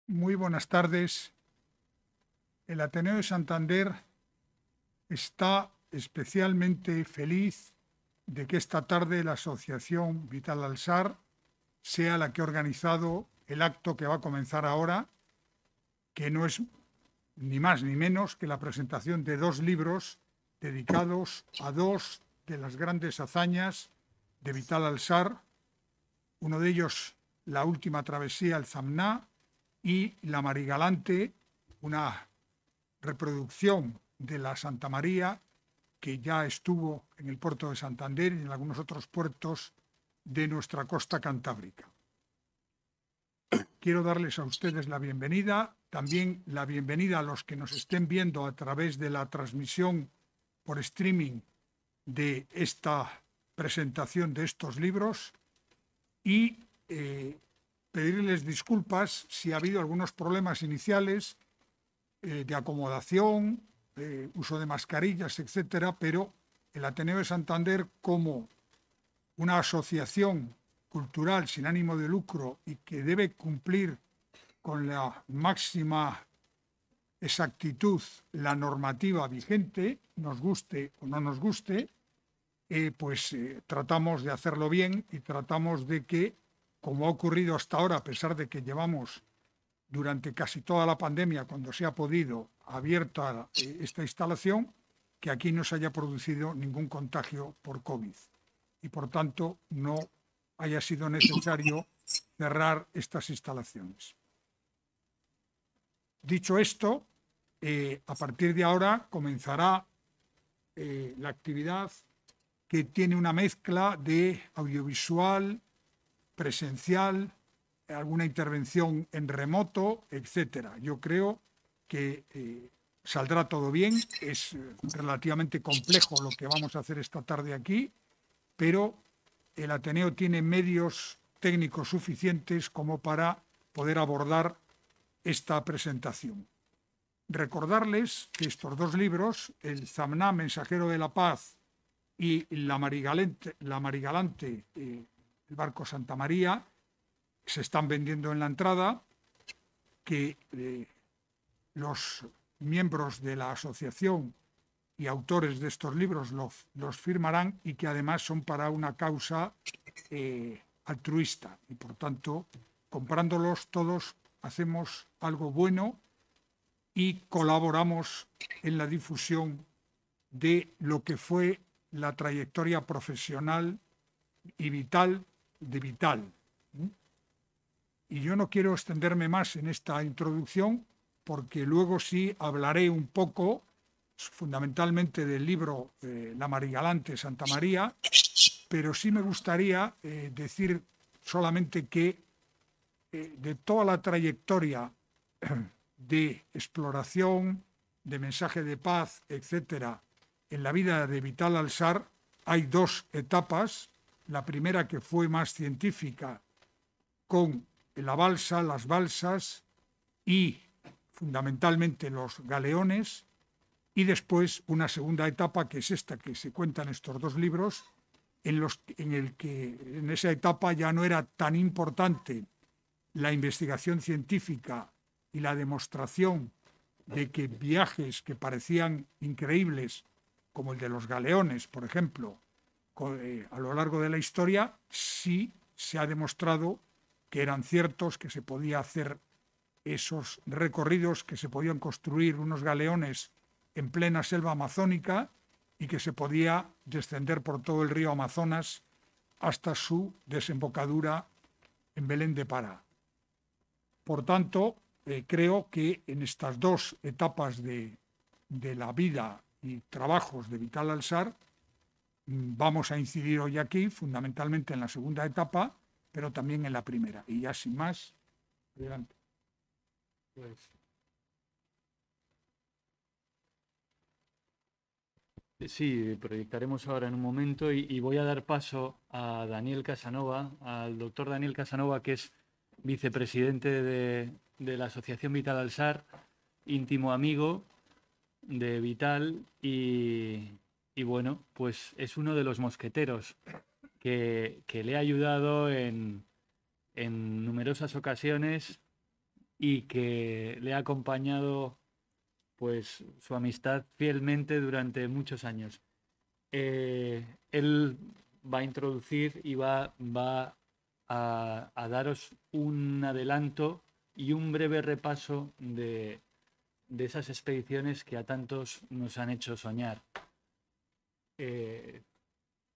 Muy buenas tardes. El Ateneo de Santander está especialmente feliz de que esta tarde la Asociación Vital Alsar sea la que ha organizado el acto que va a comenzar ahora, que no es ni más ni menos que la presentación de dos libros dedicados a dos de las grandes hazañas de Vital Alsar, uno de ellos La última travesía, el Zamná, y La Marigalante, una reproducción de la Santa María que ya estuvo en el puerto de Santander y en algunos otros puertos de nuestra costa cantábrica. Quiero darles a ustedes la bienvenida, también la bienvenida a los que nos estén viendo a través de la transmisión por streaming de esta presentación de estos libros y pedirles disculpas si ha habido algunos problemas iniciales de acomodación, uso de mascarillas, etcétera, pero el Ateneo de Santander, como una asociación cultural sin ánimo de lucro y que debe cumplir con la máxima exactitud la normativa vigente, nos guste o no nos guste, tratamos de hacerlo bien y tratamos de que, como ha ocurrido hasta ahora, a pesar de que llevamos durante casi toda la pandemia, cuando se ha podido, abierta esta instalación, que aquí no se haya producido ningún contagio por COVID y, por tanto, no haya sido necesario cerrar estas instalaciones. Dicho esto, a partir de ahora comenzará la actividad que tiene una mezcla de audiovisual, presencial, alguna intervención en remoto, etcétera. Yo creo que saldrá todo bien. Es relativamente complejo lo que vamos a hacer esta tarde aquí, pero el Ateneo tiene medios técnicos suficientes como para poder abordar esta presentación. Recordarles que estos dos libros, el Zamná, Mensajero de la Paz, y La Marigalante, el barco Santa María, se están vendiendo en la entrada, que los miembros de la asociación y autores de estos libros los firmarán y que además son para una causa altruista y por tanto, comprándolos todos, hacemos algo bueno y colaboramos en la difusión de lo que fue la trayectoria profesional y vital de Vital. Y yo no quiero extenderme más en esta introducción porque luego sí hablaré un poco fundamentalmente del libro La Marigalante, Santa María, pero sí me gustaría decir solamente que de toda la trayectoria de exploración, de mensaje de paz, etcétera, en la vida de Vital Alsar hay dos etapas. La primera, que fue más científica, con la balsa, las balsas y fundamentalmente los galeones, y después una segunda etapa, que es esta que se cuenta en estos dos libros, en esa etapa ya no era tan importante la investigación científica y la demostración de que viajes que parecían increíbles, como el de los galeones, por ejemplo, a lo largo de la historia, sí se ha demostrado que eran ciertos, que se podía hacer esos recorridos, que se podían construir unos galeones en plena selva amazónica y que se podía descender por todo el río Amazonas hasta su desembocadura en Belén de Pará. Por tanto, creo que en estas dos etapas de la vida y trabajos de Vital Alsar vamos a incidir hoy aquí fundamentalmente en la segunda etapa, pero también en la primera. Y ya sin más, adelante. Pues. Sí, proyectaremos ahora en un momento y voy a dar paso a Daniel Casanova, al doctor Daniel Casanova, que es vicepresidente de la Asociación Vital Alsar, íntimo amigo de Vital y bueno, pues es uno de los mosqueteros que le ha ayudado en numerosas ocasiones y que le ha acompañado pues su amistad fielmente durante muchos años. Él va a introducir y va a daros un adelanto y un breve repaso de esas expediciones que a tantos nos han hecho soñar.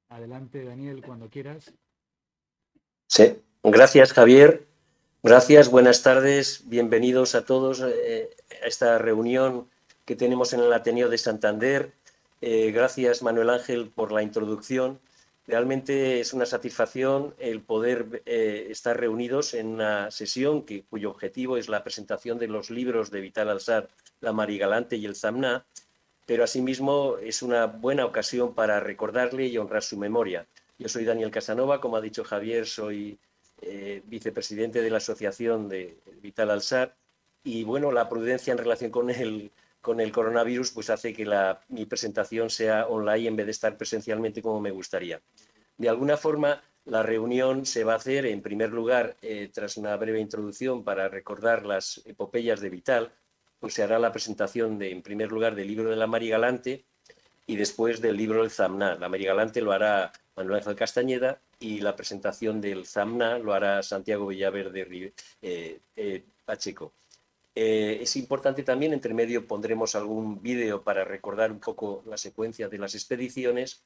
Adelante, Daniel, cuando quieras. Sí, gracias, Javier. Gracias, buenas tardes, bienvenidos a todos a esta reunión que tenemos en el Ateneo de Santander. Gracias, Manuel Ángel, por la introducción. Realmente es una satisfacción el poder estar reunidos en una sesión cuyo objetivo es la presentación de los libros de Vital Alsat, La Marigalante y el Zamná, pero asimismo es una buena ocasión para recordarle y honrar su memoria. Yo soy Daniel Casanova, como ha dicho Javier, soy vicepresidente de la Asociación de Vital Alsat, y bueno, la prudencia en relación con el coronavirus pues hace que mi presentación sea online en vez de estar presencialmente como me gustaría. De alguna forma, la reunión se va a hacer, en primer lugar, tras una breve introducción para recordar las epopeyas de Vital, pues se hará la presentación, en primer lugar, del libro de la Marigalante y después del libro del Zamná. La Marigalante lo hará Manuel Ángel Castañeda y la presentación del Zamná lo hará Santiago Villaverde Pacheco. Es importante también, entre medio pondremos algún vídeo para recordar un poco la secuencia de las expediciones,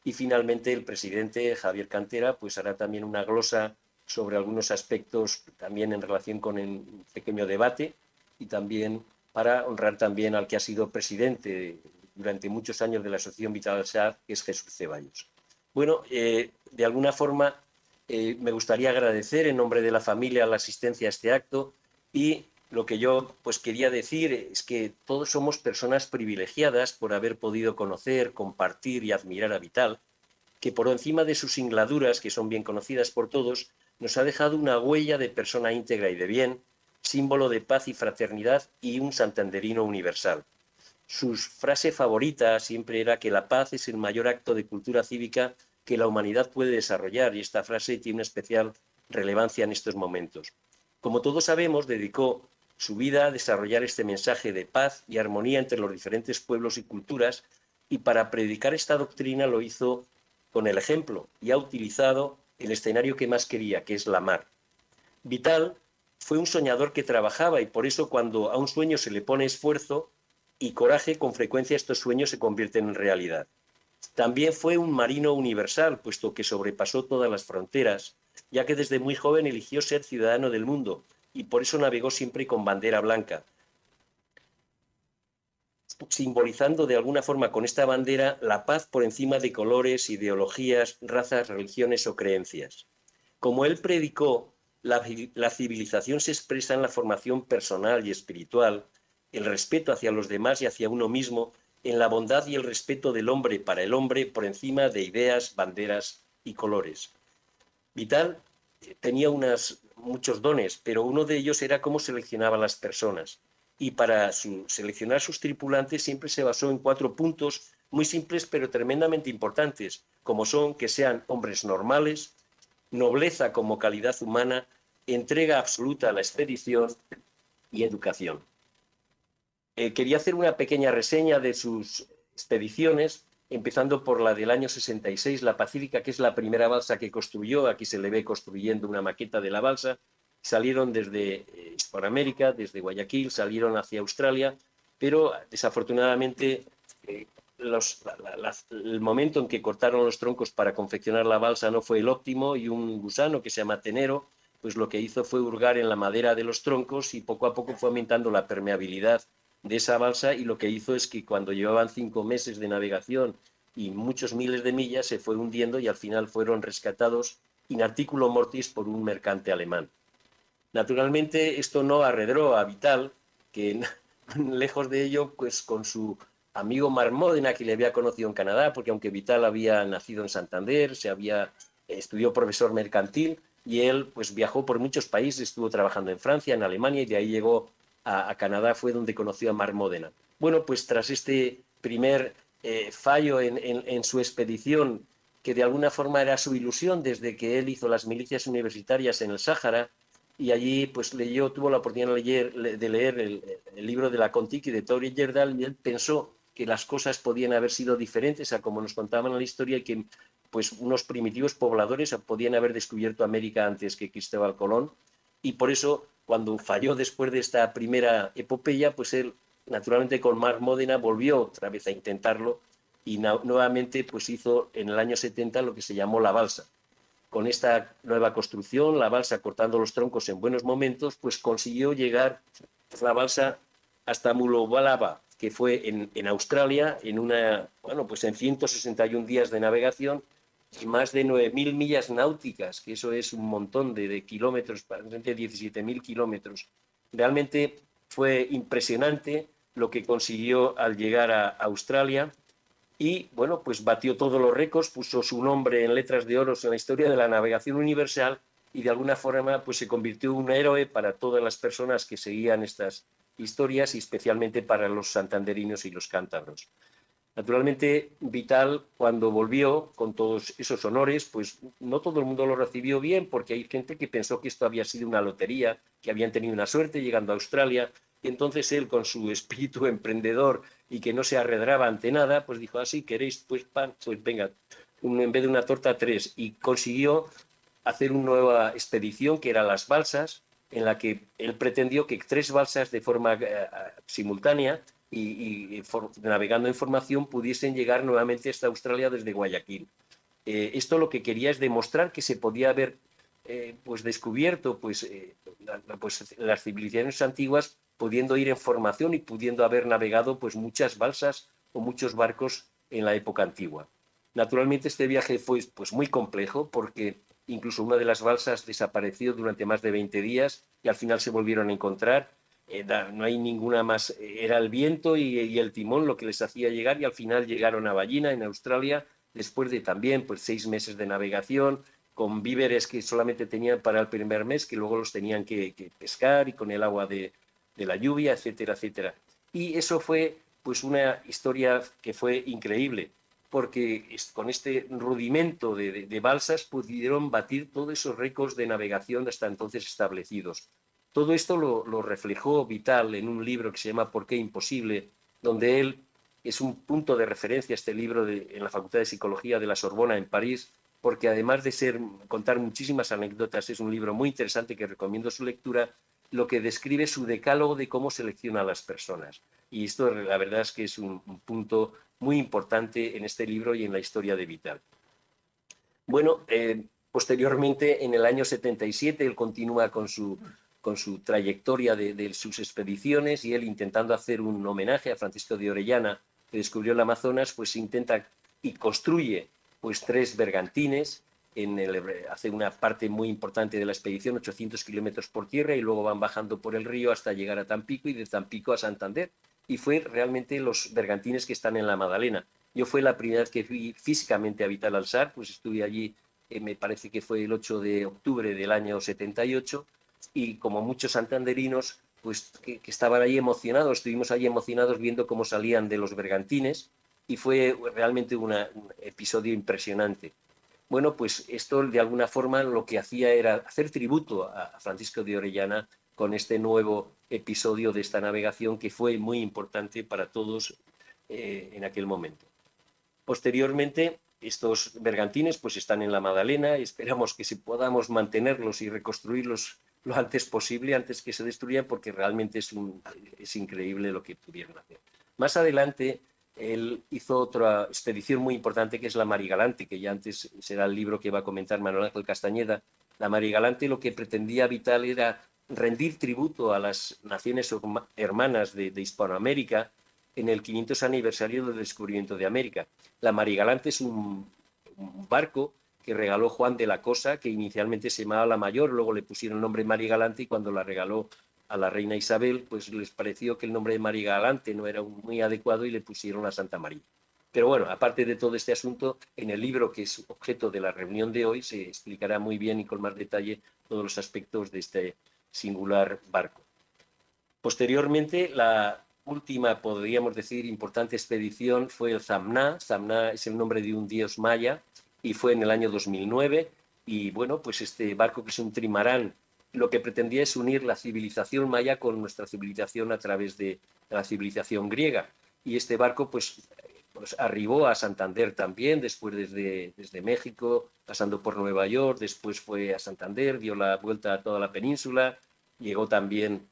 y finalmente el presidente Javier Cantera pues hará también una glosa sobre algunos aspectos también en relación con el pequeño debate, y también para honrar también al que ha sido presidente durante muchos años de la Asociación Vital Alsat, que es Jesús Ceballos. Bueno, de alguna forma me gustaría agradecer en nombre de la familia la asistencia a este acto, y lo que yo pues quería decir es que todos somos personas privilegiadas por haber podido conocer, compartir y admirar a Vital, que por encima de sus singladuras, que son bien conocidas por todos, nos ha dejado una huella de persona íntegra y de bien, símbolo de paz y fraternidad y un santanderino universal. Su frase favorita siempre era que la paz es el mayor acto de cultura cívica que la humanidad puede desarrollar, y esta frase tiene una especial relevancia en estos momentos. Como todos sabemos, dedicó su vida a desarrollar este mensaje de paz y armonía entre los diferentes pueblos y culturas, y para predicar esta doctrina lo hizo con el ejemplo y ha utilizado el escenario que más quería, que es la mar. Vital fue un soñador que trabajaba, y por eso cuando a un sueño se le pone esfuerzo y coraje, con frecuencia estos sueños se convierten en realidad. También fue un marino universal, puesto que sobrepasó todas las fronteras, ya que desde muy joven eligió ser ciudadano del mundo, y por eso navegó siempre con bandera blanca, simbolizando de alguna forma con esta bandera la paz por encima de colores, ideologías, razas, religiones o creencias. Como él predicó, la civilización se expresa en la formación personal y espiritual, el respeto hacia los demás y hacia uno mismo, en la bondad y el respeto del hombre para el hombre por encima de ideas, banderas y colores. Vital tenía muchos dones, pero uno de ellos era cómo seleccionaba a las personas. Y para seleccionar sus tripulantes siempre se basó en 4 puntos muy simples pero tremendamente importantes, como son que sean hombres normales, nobleza como calidad humana, entrega absoluta a la expedición y educación. Quería hacer una pequeña reseña de sus expediciones, empezando por la del año 66, la Pacífica, que es la primera balsa que construyó. Aquí se le ve construyendo una maqueta de la balsa. Salieron desde Hispanoamérica, desde Guayaquil, salieron hacia Australia, pero desafortunadamente el momento en que cortaron los troncos para confeccionar la balsa no fue el óptimo, y un gusano que se llama tenero, pues lo que hizo fue hurgar en la madera de los troncos, y poco a poco fue aumentando la permeabilidad de esa balsa, y lo que hizo es que cuando llevaban 5 meses de navegación y muchos miles de millas se fue hundiendo, y al final fueron rescatados in articulo mortis por un mercante alemán. Naturalmente esto no arredró a Vital, que lejos de ello, pues con su amigo Marmódena, que le había conocido en Canadá, porque aunque Vital había nacido en Santander, estudió profesor mercantil, y él pues viajó por muchos países, estuvo trabajando en Francia, en Alemania, y de ahí llegó a Canadá, fue donde conoció a Marmódena. Bueno, pues tras este primer fallo en su expedición, que de alguna forma era su ilusión desde que él hizo las milicias universitarias en el Sáhara, y allí pues tuvo la oportunidad de leer el libro de la Kon-Tiki de Tori Heyerdahl, y él pensó que las cosas podían haber sido diferentes a como nos contaban en la historia, y que pues unos primitivos pobladores podían haber descubierto América antes que Cristóbal Colón, y por eso cuando falló después de esta primera epopeya, pues él naturalmente con Marc Módena volvió otra vez a intentarlo, y nuevamente pues hizo en el año 70 lo que se llamó la balsa. Con esta nueva construcción, la balsa cortando los troncos en buenos momentos, pues consiguió llegar la balsa hasta Mulobalaba, que fue en Australia, pues en 161 días de navegación y más de 9.000 millas náuticas, que eso es un montón de kilómetros, prácticamente 17.000 kilómetros. Realmente fue impresionante lo que consiguió al llegar a Australia. Y bueno, pues batió todos los récords, puso su nombre en letras de oro en la historia de la navegación universal, y de alguna forma pues se convirtió en un héroe para todas las personas que seguían estas historias, y especialmente para los santanderinos y los cántabros. Naturalmente, Vital, cuando volvió con todos esos honores, pues no todo el mundo lo recibió bien, porque hay gente que pensó que esto había sido una lotería, que habían tenido una suerte llegando a Australia, y entonces él, con su espíritu emprendedor y que no se arredraba ante nada, pues dijo, así queréis pues pan, pues venga, en vez de una torta, 3, y consiguió hacer una nueva expedición que era las balsas, en la que él pretendió que 3 balsas de forma simultánea y navegando en formación pudiesen llegar nuevamente hasta Australia desde Guayaquil. Esto lo que quería es demostrar que se podía haber pues descubierto pues las civilizaciones antiguas, pudiendo ir en formación y pudiendo haber navegado pues muchas balsas o muchos barcos en la época antigua. Naturalmente este viaje fue pues muy complejo, porque incluso una de las balsas desapareció durante más de 20 días y al final se volvieron a encontrar. No hay ninguna más, era el viento y el timón lo que les hacía llegar, y al final llegaron a Ballina, en Australia, después de también pues 6 meses de navegación, con víveres que solamente tenían para el primer mes, que luego los tenían que pescar, y con el agua de la lluvia, etcétera, etcétera. Y eso fue pues una historia que fue increíble, porque con este rudimento de balsas pudieron batir todos esos récords de navegación hasta entonces establecidos. Todo esto lo reflejó Vital en un libro que se llama ¿Por qué imposible?, donde él es un punto de referencia, este libro en la Facultad de Psicología de la Sorbona en París, porque además de contar muchísimas anécdotas, es un libro muy interesante que recomiendo su lectura, lo que describe su decálogo de cómo selecciona a las personas. Y esto la verdad es que es un punto muy importante en este libro y en la historia de Vital. Bueno, posteriormente, en el año 77, él continúa con su trayectoria de sus expediciones, y él, intentando hacer un homenaje a Francisco de Orellana, que descubrió el Amazonas, pues intenta y construye pues 3 bergantines, hace una parte muy importante de la expedición, 800 kilómetros por tierra, y luego van bajando por el río hasta llegar a Tampico, y de Tampico a Santander. Y fue realmente los bergantines que están en la Magdalena. Yo fue la primera vez que fui físicamente a Vital Alsar, pues estuve allí, me parece que fue el 8 de octubre del año 78, y como muchos santanderinos, pues que estaban ahí emocionados, estuvimos ahí emocionados viendo cómo salían de los bergantines, y fue realmente un episodio impresionante. Bueno, pues esto de alguna forma lo que hacía era hacer tributo a Francisco de Orellana con este nuevo episodio de esta navegación, que fue muy importante para todos en aquel momento. Posteriormente, estos bergantines pues están en la Magdalena, y esperamos que podamos mantenerlos y reconstruirlos lo antes posible, antes que se destruyan, porque realmente es increíble lo que pudieron hacer. Más adelante, él hizo otra expedición muy importante, que es la Marigalante, que ya antes será el libro que va a comentar Manuel Ángel Castañeda. La Marigalante, lo que pretendía Vital era rendir tributo a las naciones hermanas de Hispanoamérica en el 500 aniversario del descubrimiento de América. La Marigalante es un barco que regaló Juan de la Cosa, que inicialmente se llamaba La Mayor, luego le pusieron el nombre Marigalante, y cuando la regaló a la reina Isabel, pues les pareció que el nombre de Marigalante no era muy adecuado, y le pusieron la Santa María. Pero bueno, aparte de todo este asunto, en el libro que es objeto de la reunión de hoy se explicará muy bien y con más detalle todos los aspectos de este singular barco. Posteriormente, la última, podríamos decir, importante expedición fue el Zamná. Zamná es el nombre de un dios maya, y fue en el año 2009. Y bueno, pues este barco, que es un trimarán lo que pretendía es unir la civilización maya con nuestra civilización a través de la civilización griega. Y este barco pues arribó a Santander también, después desde México, pasando por Nueva York, después fue a Santander, dio la vuelta a toda la península, llegó también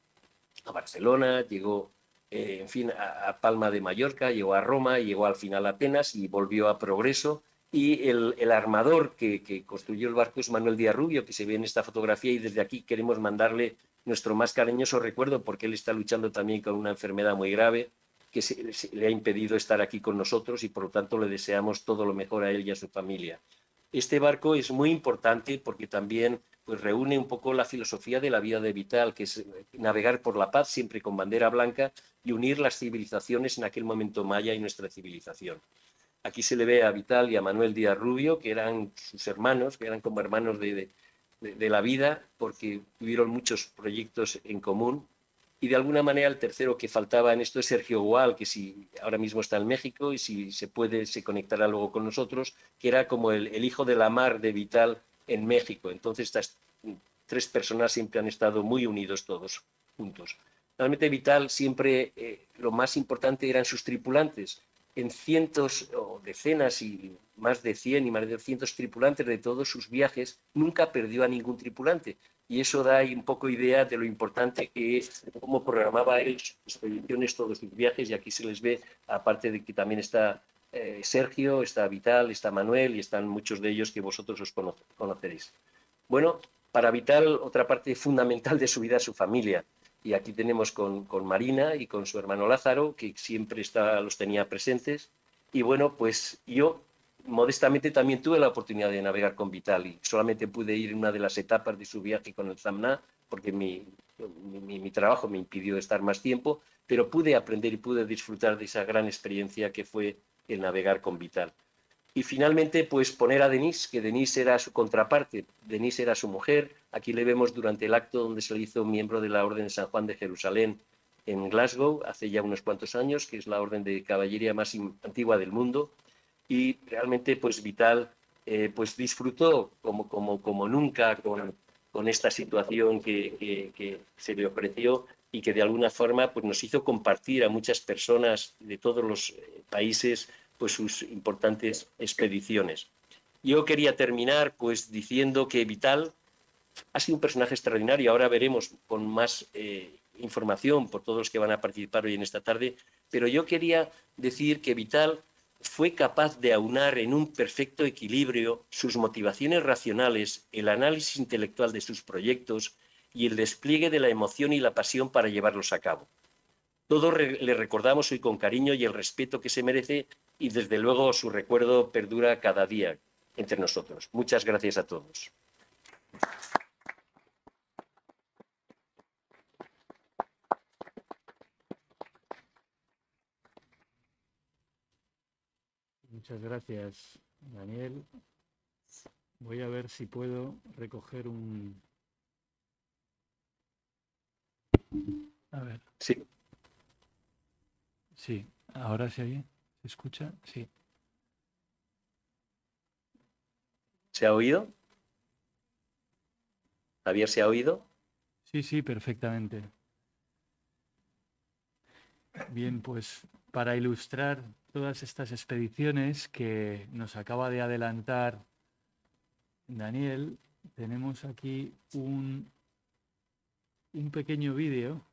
a Barcelona, llegó, en fin, a Palma de Mallorca, llegó a Roma, llegó al final a Atenas y volvió a Progreso. Y el armador que construyó el barco es Manuel Díaz Rubio, que se ve en esta fotografía, y desde aquí queremos mandarle nuestro más cariñoso recuerdo, porque él está luchando también con una enfermedad muy grave que le ha impedido estar aquí con nosotros, y por lo tanto le deseamos todo lo mejor a él y a su familia. Este barco es muy importante porque también pues, reúne un poco la filosofía de la vida de Vital, que es navegar por la paz siempre con bandera blanca y unir las civilizaciones en aquel momento maya y nuestra civilización. Aquí se le ve a Vital y a Manuel Díaz Rubio, que eran sus hermanos, que eran como hermanos de la vida, porque tuvieron muchos proyectos en común. Y de alguna manera el tercero que faltaba en esto es Sergio Gual, que ahora mismo está en México y si se puede se conectará luego con nosotros, que era como el hijo de la mar de Vital en México. Entonces estas tres personas siempre han estado muy unidos todos juntos. Realmente Vital siempre lo más importante eran sus tripulantes. En cientos o decenas y más de 100 y más de 200 tripulantes de todos sus viajes, nunca perdió a ningún tripulante. Y eso da ahí un poco idea de lo importante que es, cómo programaba él sus expediciones, todos sus viajes, y aquí se les ve, aparte de que también está Sergio, está Vital, está Manuel, y están muchos de ellos que vosotros os conoceréis. Bueno, para Vital, otra parte fundamental de su vida es su familia. Y aquí tenemos con Marina y con su hermano Lázaro, que siempre los tenía presentes. Y bueno, pues yo modestamente también tuve la oportunidad de navegar con Vital y solamente pude ir en una de las etapas de su viaje con el Zamna, porque mi trabajo me impidió estar más tiempo, pero pude aprender y pude disfrutar de esa gran experiencia que fue el navegar con Vital. Y finalmente, pues poner a Denise, que Denise era su contraparte, Denise era su mujer. Aquí le vemos durante el acto donde se le hizo miembro de la Orden de San Juan de Jerusalén en Glasgow, hace ya unos cuantos años, que es la orden de caballería más antigua del mundo. Y realmente, pues Vital pues disfrutó como nunca con esta situación que se le ofreció, y que de alguna forma pues, nos hizo compartir a muchas personas de todos los países pues sus importantes expediciones. Yo quería terminar pues diciendo que Vital ha sido un personaje extraordinario. Ahora veremos con más información por todos los que van a participar hoy en esta tarde, pero yo quería decir que Vital fue capaz de aunar en un perfecto equilibrio sus motivaciones racionales, el análisis intelectual de sus proyectos y el despliegue de la emoción y la pasión para llevarlos a cabo. Todos le recordamos hoy con cariño y el respeto que se merece, y desde luego su recuerdo perdura cada día entre nosotros. Muchas gracias a todos. Muchas gracias, Daniel. Voy a ver si puedo recoger un... A ver. Sí. Sí, ahora se oye, ¿se escucha? Sí. ¿Se ha oído? ¿Javier, se ha oído? Sí, sí, perfectamente. Bien, pues para ilustrar todas estas expediciones que nos acaba de adelantar Daniel, tenemos aquí un pequeño vídeo.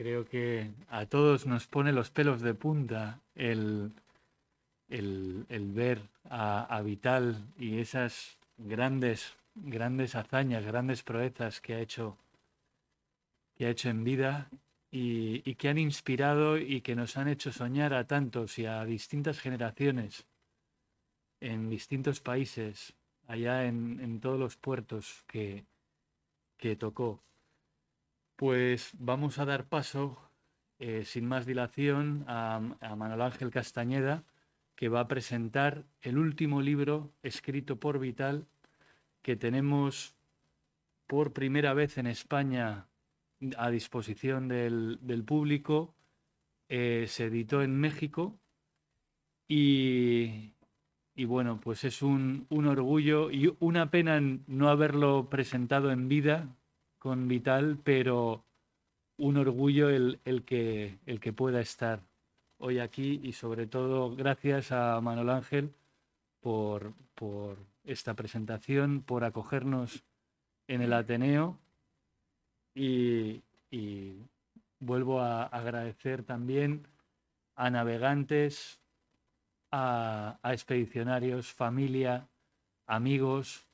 Creo que a todos nos pone los pelos de punta el ver a Vital y esas grandes hazañas, grandes proezas que ha hecho en vida y que han inspirado y que nos han hecho soñar a tantos y a distintas generaciones en distintos países, allá en todos los puertos que tocó. Pues vamos a dar paso, sin más dilación, a Manuel Ángel Castañeda, que va a presentar el último libro escrito por Vital, que tenemos por primera vez en España a disposición del público. Se editó en México y bueno, pues es un orgullo y una pena no haberlo presentado en vida con Vital, pero un orgullo el que pueda estar hoy aquí, y sobre todo gracias a Manuel Ángel por esta presentación, por acogernos en el Ateneo, y vuelvo a agradecer también a navegantes, a expedicionarios, familia, amigos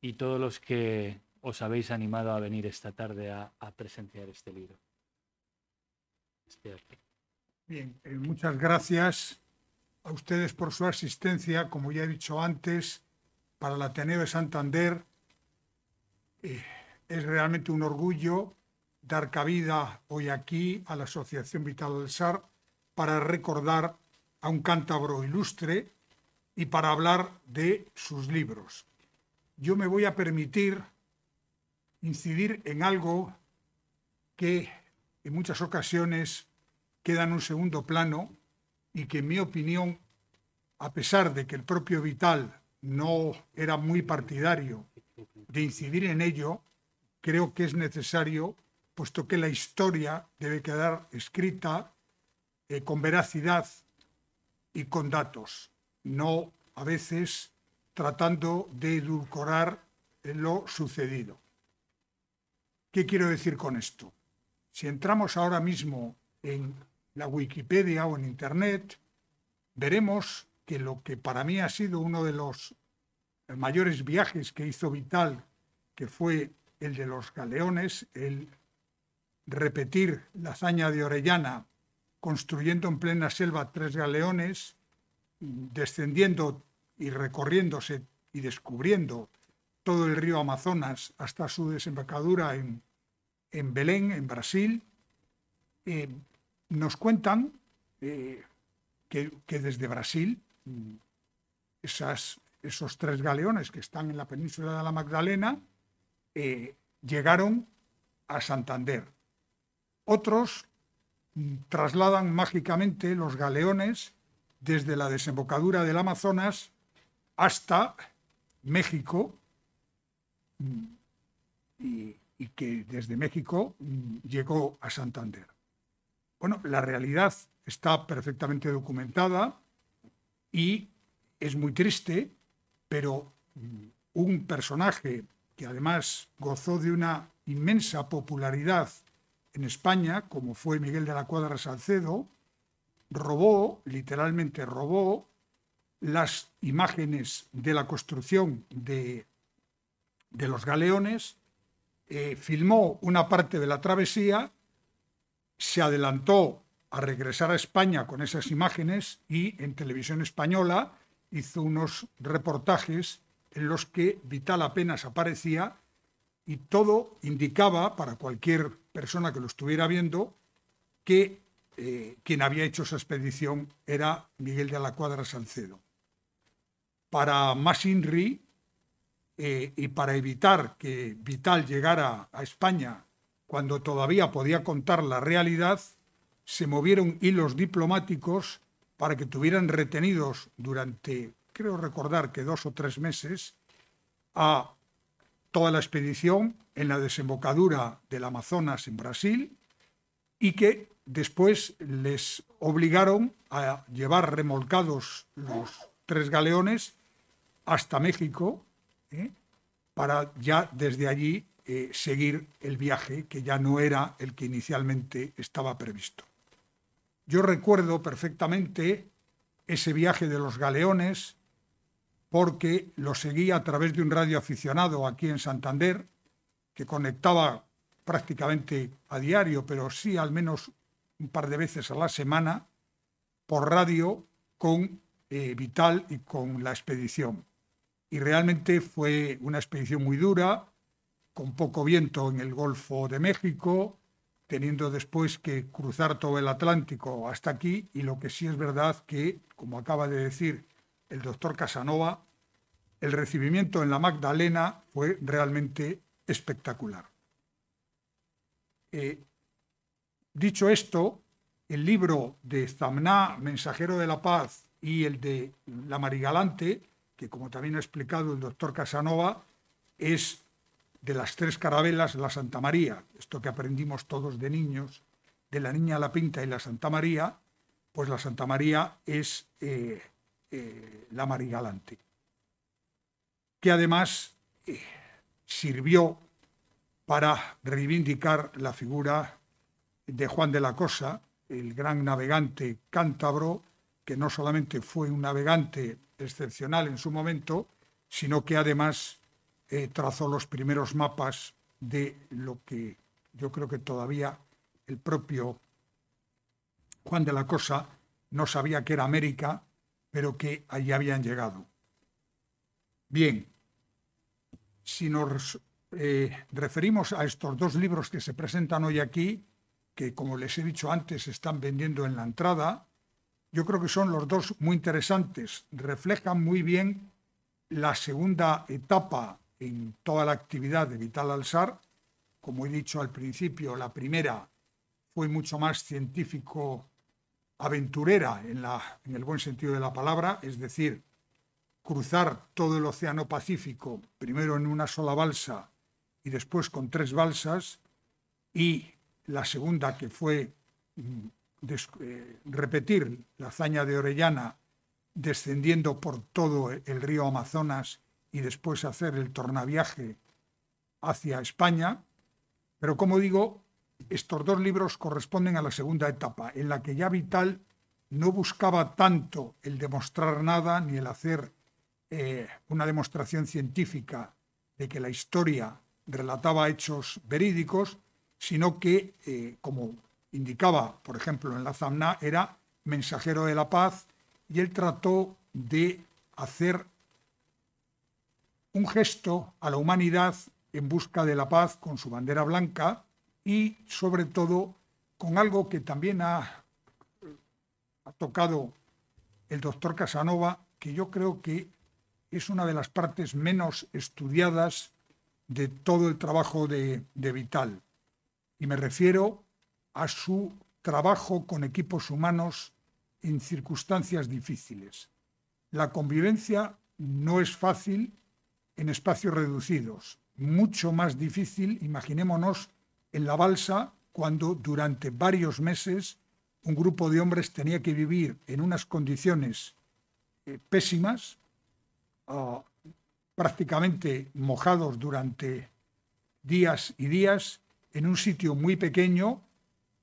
y todos los que os habéis animado a venir esta tarde a presenciar este libro. Bien, muchas gracias a ustedes por su asistencia. Como ya he dicho antes, para el Ateneo de Santander es realmente un orgullo dar cabida hoy aquí a la Asociación Vital del Sar para recordar a un cántabro ilustre y para hablar de sus libros. Yo me voy a permitir incidir en algo que en muchas ocasiones queda en un segundo plano y que, en mi opinión, a pesar de que el propio Vital no era muy partidario de incidir en ello, creo que es necesario, puesto que la historia debe quedar escrita con veracidad y con datos, no a veces tratando de edulcorar lo sucedido. ¿Qué quiero decir con esto? Si entramos ahora mismo en la Wikipedia o en Internet, veremos que lo que para mí ha sido uno de los mayores viajes que hizo Vital, que fue el de los galeones, el repetir la hazaña de Orellana, construyendo en plena selva 3 galeones, descendiendo y recorriéndose y descubriendo todo el río Amazonas hasta su desembocadura en Belén, en Brasil. Nos cuentan que desde Brasil esos 3 galeones que están en la península de la Magdalena llegaron a Santander. Otros trasladan mágicamente los galeones desde la desembocadura del Amazonas hasta México, y que desde México llegó a Santander. Bueno, la realidad está perfectamente documentada y es muy triste, pero un personaje que además gozó de una inmensa popularidad en España, como fue Miguel de la Cuadra Salcedo, literalmente robó, las imágenes de la construcción de los galeones, filmó una parte de la travesía, se adelantó a regresar a España con esas imágenes y en Televisión Española hizo unos reportajes en los que Vital apenas aparecía, y todo indicaba, para cualquier persona que lo estuviera viendo, que quien había hecho esa expedición era Miguel de la Cuadra Salcedo. Para más INRI y para evitar que Vital llegara a España cuando todavía podía contar la realidad, se movieron hilos diplomáticos para que tuvieran retenidos durante, creo recordar que 2 o 3 meses, a toda la expedición en la desembocadura del Amazonas en Brasil, y que después les obligaron a llevar remolcados los 3 galeones hasta México, para ya desde allí seguir el viaje, que ya no era el que inicialmente estaba previsto. Yo recuerdo perfectamente ese viaje de los galeones porque lo seguí a través de un radioaficionado aquí en Santander, que conectaba prácticamente a diario, pero sí al menos un par de veces a la semana, por radio con Vital y con la expedición. Y realmente fue una expedición muy dura, con poco viento en el Golfo de México, teniendo después que cruzar todo el Atlántico hasta aquí, y lo que sí es verdad que, como acaba de decir el doctor Casanova, el recibimiento en la Magdalena fue realmente espectacular. Dicho esto, el libro de Zamná, Mensajero de la Paz, y el de La Marigalante, que como también ha explicado el doctor Casanova, es de las tres carabelas la Santa María, esto que aprendimos todos de niños, de la Niña La Pinta y la Santa María, pues la Santa María es la Marigalante, que además sirvió para reivindicar la figura de Juan de la Cosa, el gran navegante cántabro, que no solamente fue un navegante excepcional en su momento, sino que además trazó los primeros mapas de lo que yo creo que todavía el propio Juan de la Cosa no sabía que era América, pero que allí habían llegado. Bien, si nos referimos a estos dos libros que se presentan hoy aquí, que como les he dicho antes se están vendiendo en la entrada, yo creo que son los dos muy interesantes, reflejan muy bien la segunda etapa en toda la actividad de Vital Alsar. Como he dicho al principio, la primera fue mucho más científico-aventurera en el buen sentido de la palabra, es decir, cruzar todo el Océano Pacífico, primero en una sola balsa y después con 3 balsas, y la segunda, que fue repetir la hazaña de Orellana descendiendo por todo el río Amazonas y después hacer el tornaviaje hacia España. Pero como digo, estos dos libros corresponden a la segunda etapa, en la que ya Vital no buscaba tanto el demostrar nada ni el hacer una demostración científica de que la historia relataba hechos verídicos, sino que, como indicaba, por ejemplo, en la Zamná, era mensajero de la paz, y él trató de hacer un gesto a la humanidad en busca de la paz con su bandera blanca y, sobre todo, con algo que también ha tocado el doctor Casanova, que yo creo que es una de las partes menos estudiadas de todo el trabajo de Vital. Y me refiero a su trabajo con equipos humanos en circunstancias difíciles. La convivencia no es fácil en espacios reducidos, mucho más difícil, imaginémonos, en la balsa, cuando durante varios meses un grupo de hombres tenía que vivir en unas condiciones pésimas, prácticamente mojados durante días y días, en un sitio muy pequeño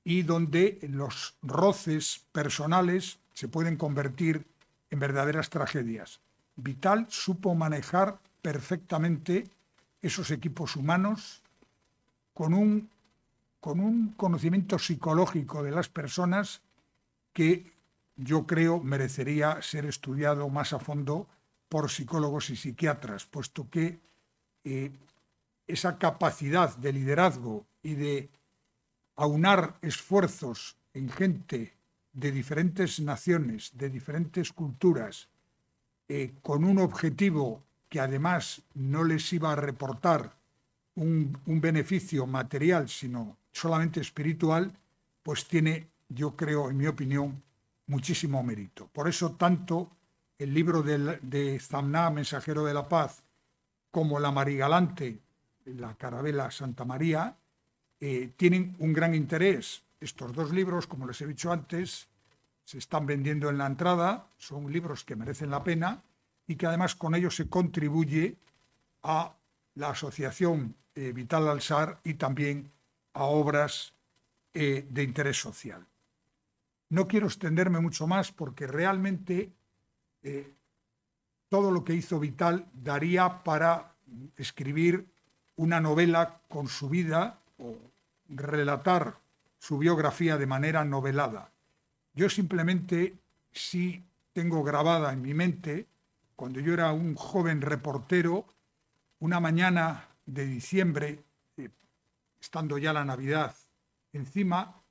y donde los roces personales se pueden convertir en verdaderas tragedias. Vital supo manejar perfectamente esos equipos humanos con un conocimiento psicológico de las personas que yo creo merecería ser estudiado más a fondo por psicólogos y psiquiatras, puesto que esa capacidad de liderazgo y de aunar esfuerzos en gente de diferentes naciones, de diferentes culturas, con un objetivo que además no les iba a reportar un beneficio material, sino solamente espiritual, pues tiene, yo creo, en mi opinión, muchísimo mérito. Por eso tanto el libro de Zamná, Mensajero de la Paz, como La Marigalante, la carabela Santa María, tienen un gran interés. Estos dos libros, como les he dicho antes, se están vendiendo en la entrada, son libros que merecen la pena y que además con ellos se contribuye a la asociación Vital Alsar y también a obras de interés social. No quiero extenderme mucho más porque realmente todo lo que hizo Vital daría para escribir una novela con su vida o relatar su biografía de manera novelada. Yo simplemente sí tengo grabada en mi mente, cuando yo era un joven reportero, una mañana de diciembre, estando ya la Navidad encima,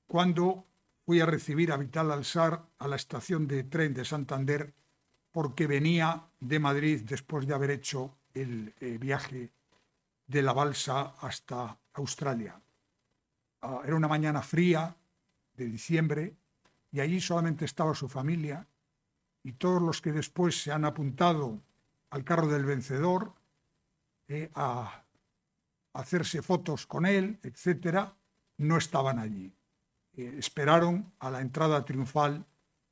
cuando fui a recibir a Vital Alsar a la estación de tren de Santander porque venía de Madrid después de haber hecho el viaje de la balsa hasta Australia. Era una mañana fría de diciembre y allí solamente estaba su familia y todos los que después se han apuntado al carro del vencedor a hacerse fotos con él, etcétera, no estaban allí. Esperaron a la entrada triunfal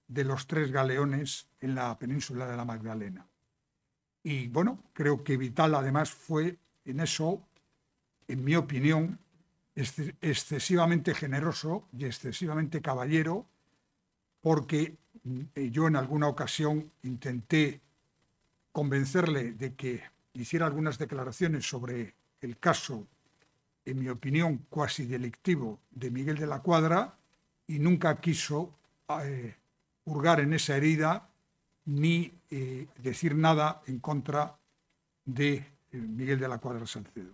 de los 3 galeones en la península de la Magdalena. Y bueno, creo que Vital además fue en eso, en mi opinión, excesivamente generoso y excesivamente caballero, porque yo en alguna ocasión intenté convencerle de que hiciera algunas declaraciones sobre el caso, en mi opinión, cuasi delictivo de Miguel de la Cuadra, y nunca quiso hurgar en esa herida ni decir nada en contra de Miguel de la Cuadra Salcedo.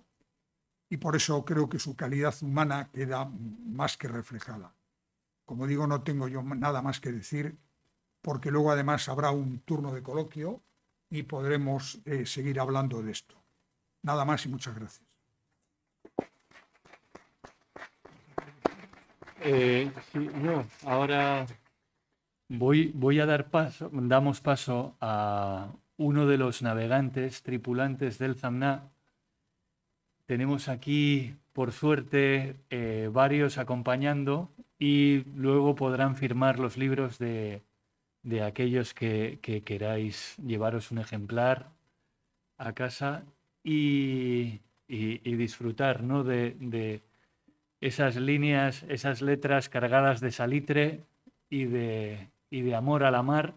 Y por eso creo que su calidad humana queda más que reflejada. Como digo, no tengo yo nada más que decir, porque luego además habrá un turno de coloquio y podremos seguir hablando de esto. Nada más y muchas gracias. Sí, no, ahora voy a damos paso a uno de los navegantes, tripulantes del Zamná. Tenemos aquí, por suerte, varios acompañando y luego podrán firmar los libros de aquellos que queráis llevaros un ejemplar a casa y disfrutar, ¿no?, de esas líneas, esas letras cargadas de salitre y de amor a la mar,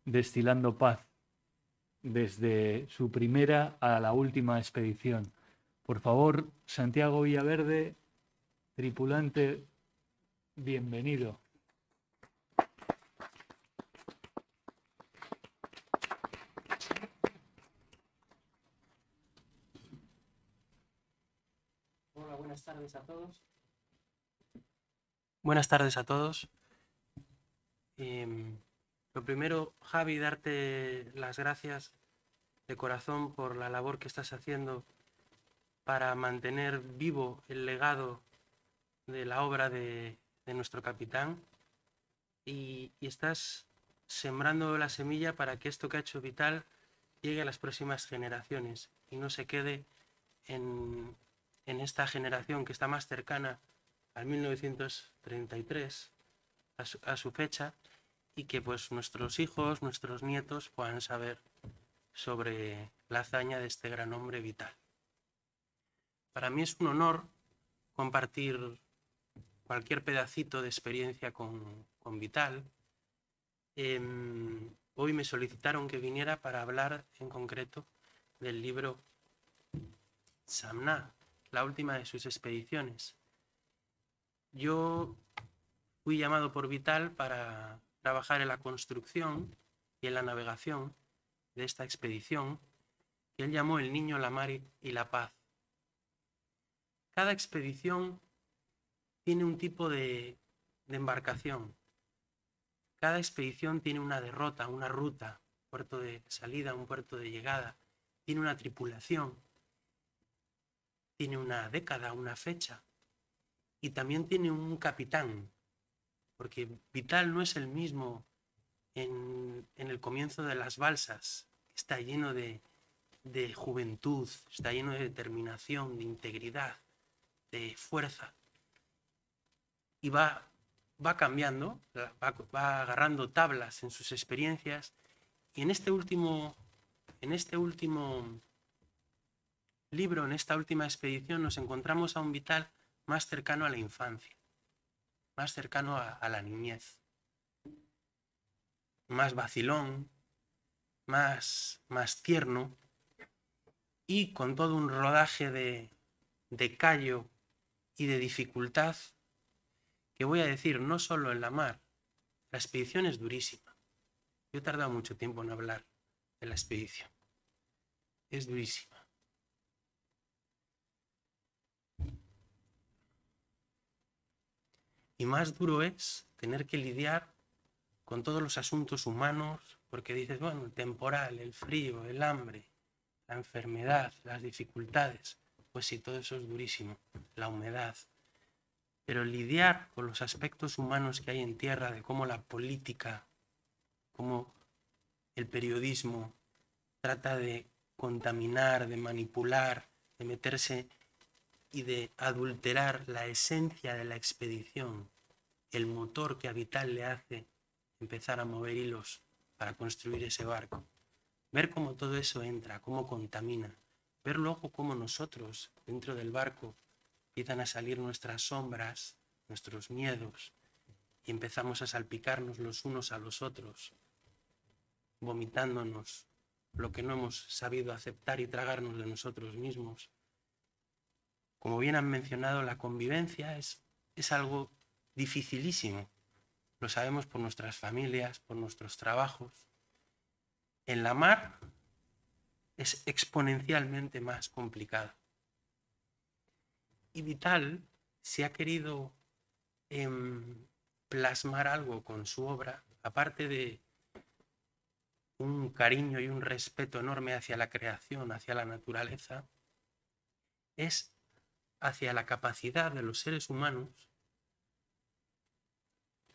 destilando paz desde su primera a la última expedición. Por favor, Santiago Villaverde, tripulante, bienvenido. Hola, buenas tardes a todos. Buenas tardes a todos. Lo primero, Javi, darte las gracias de corazón por la labor que estás haciendo para mantener vivo el legado de la obra de nuestro capitán y estás sembrando la semilla para que esto que ha hecho Vital llegue a las próximas generaciones y no se quede en esta generación que está más cercana al 1933, a su fecha, y que pues nuestros hijos, nuestros nietos puedan saber sobre la hazaña de este gran hombre Vital. Para mí es un honor compartir cualquier pedacito de experiencia con Vital. Hoy me solicitaron que viniera para hablar en concreto del libro Zamná, la última de sus expediciones. Yo fui llamado por Vital para trabajar en la construcción y en la navegación de esta expedición que él llamó El Niño, la Mar y la Paz. Cada expedición tiene un tipo de embarcación. Cada expedición tiene una derrota, una ruta, un puerto de salida, un puerto de llegada. Tiene una tripulación, tiene una década, una fecha. Y también tiene un capitán, porque Vital no es el mismo en el comienzo de las balsas. Está lleno de juventud, está lleno de determinación, de integridad, de fuerza. Y va cambiando, va agarrando tablas en sus experiencias. Y en este último libro, en esta última expedición, nos encontramos a un Vital más cercano a la infancia, más cercano a la niñez, más vacilón, más tierno, y con todo un rodaje de callo y de dificultad, que voy a decir, no solo en la mar. La expedición es durísima. Yo he tardado mucho tiempo en hablar de la expedición. Es durísima. Y más duro es tener que lidiar con todos los asuntos humanos, porque dices, bueno, el temporal, el frío, el hambre, la enfermedad, las dificultades. Pues sí, todo eso es durísimo. La humedad. Pero lidiar con los aspectos humanos que hay en tierra, de cómo la política, cómo el periodismo trata de contaminar, de manipular, de meterse y de adulterar la esencia de la expedición, el motor que a Vital le hace empezar a mover hilos para construir ese barco. Ver cómo todo eso entra, cómo contamina. Ver luego cómo nosotros, dentro del barco, empiezan a salir nuestras sombras, nuestros miedos, y empezamos a salpicarnos los unos a los otros, vomitándonos lo que no hemos sabido aceptar y tragarnos de nosotros mismos. Como bien han mencionado, la convivencia es algo dificilísimo. Lo sabemos por nuestras familias, por nuestros trabajos. En la mar es exponencialmente más complicado. Y Vital, si ha querido plasmar algo con su obra, aparte de un cariño y un respeto enorme hacia la creación, hacia la naturaleza, es hacia la capacidad de los seres humanos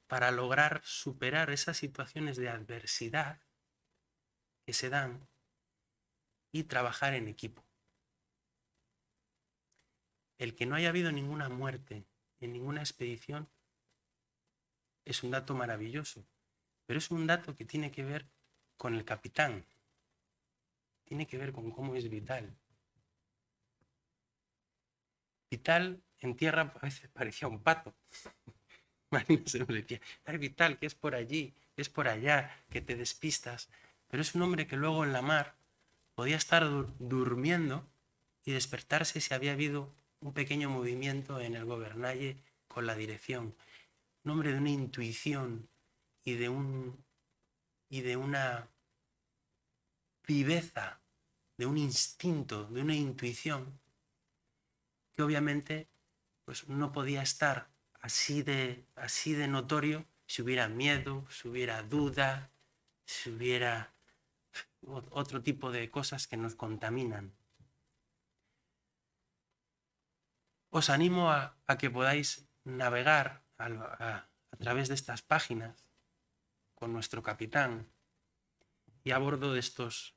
para lograr superar esas situaciones de adversidad que se dan y trabajar en equipo. El que no haya habido ninguna muerte en ninguna expedición es un dato maravilloso, pero es un dato que tiene que ver con el capitán, tiene que ver con cómo es Vital. Vital en tierra a veces parecía un pato. Marina se nos decía, ay Vital, que es por allí, que es por allá, que te despistas. Pero es un hombre que luego en la mar podía estar durmiendo y despertarse si había habido un pequeño movimiento en el gobernalle con la dirección. Un hombre de una intuición y de una viveza, de un instinto, de una intuición, que obviamente pues, no podía estar así de notorio si hubiera miedo, si hubiera duda, si hubiera otro tipo de cosas que nos contaminan. Os animo a que podáis navegar a través de estas páginas con nuestro capitán y a bordo de estos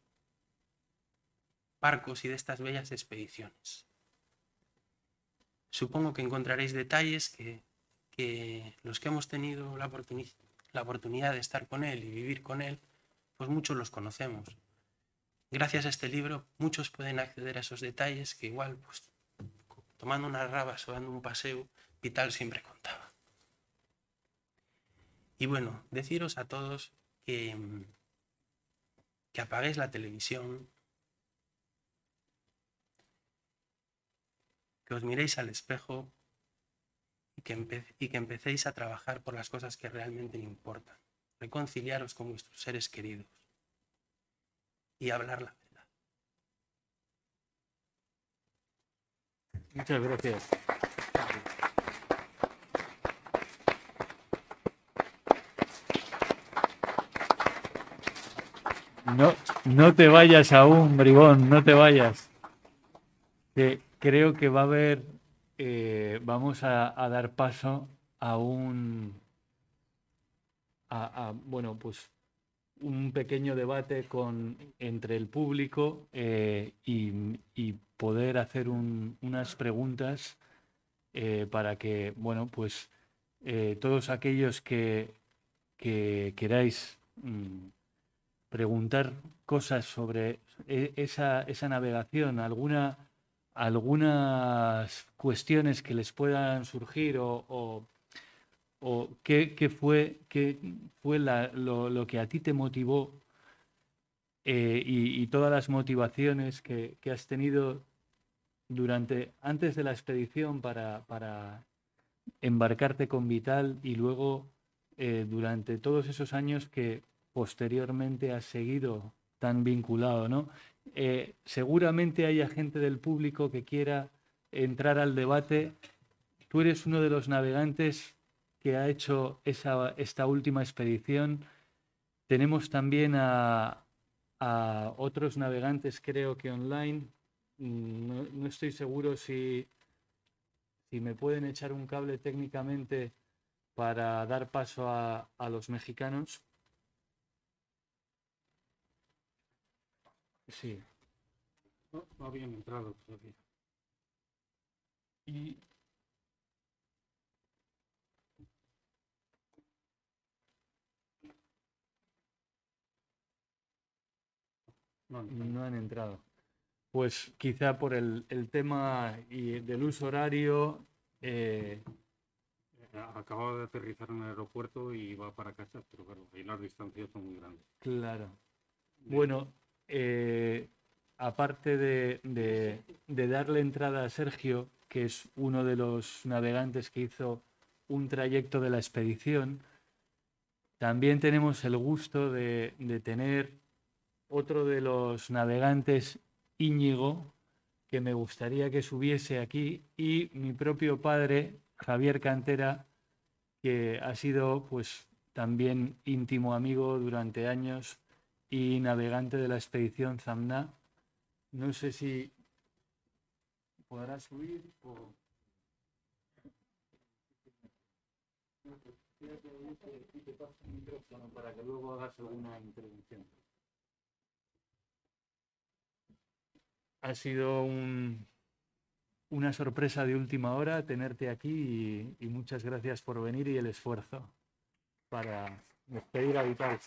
barcos y de estas bellas expediciones. Supongo que encontraréis detalles que los que hemos tenido la oportunidad de estar con él y vivir con él, pues muchos los conocemos. Gracias a este libro muchos pueden acceder a esos detalles que igual, pues, tomando unas rabas o dando un paseo, Vital siempre contaba. Y bueno, deciros a todos que apaguéis la televisión, que os miréis al espejo y que empecéis a trabajar por las cosas que realmente importan. Reconciliaros con vuestros seres queridos y hablar la verdad. Muchas gracias. No te vayas aún, bribón, no te vayas. Creo que va a haber, vamos a dar paso a bueno, pues un pequeño debate entre el público y poder hacer unas preguntas para que, bueno, pues todos aquellos que queráis preguntar cosas sobre esa navegación, alguna algunas cuestiones que les puedan surgir o qué fue lo que a ti te motivó y todas las motivaciones que has tenido antes de la expedición para embarcarte con Vital y luego durante todos esos años que posteriormente has seguido tan vinculado, ¿no? Seguramente haya gente del público que quiera entrar al debate. Tú eres uno de los navegantes que ha hecho esta última expedición. Tenemos también a otros navegantes, creo que online. No estoy seguro si me pueden echar un cable técnicamente para dar paso a los mexicanos. Sí. No habían entrado todavía. Y no han entrado. Pues quizá por el tema del uso horario. Acababa de aterrizar en el aeropuerto y va para casa, pero claro, ahí las distancias son muy grandes. Claro. Bueno, aparte de darle entrada a Sergio, que es uno de los navegantes que hizo un trayecto de la expedición, también tenemos el gusto de tener otro de los navegantes, Íñigo, que me gustaría que subiese aquí, y mi propio padre, Javier Cantera, que ha sido pues también íntimo amigo durante años y navegante de la expedición Zamna. No sé si podrá subir o... Y te paso el micrófono para que luego hagas alguna intervención. Ha sido una sorpresa de última hora tenerte aquí y muchas gracias por venir y el esfuerzo para despedir a Vital.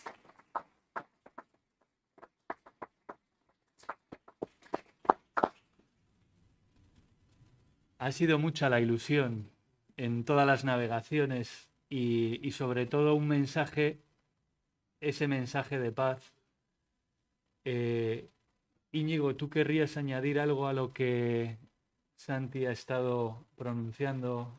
Ha sido mucha la ilusión en todas las navegaciones y sobre todo un mensaje, ese mensaje de paz. Íñigo, ¿tú querrías añadir algo a lo que Santi ha estado pronunciando?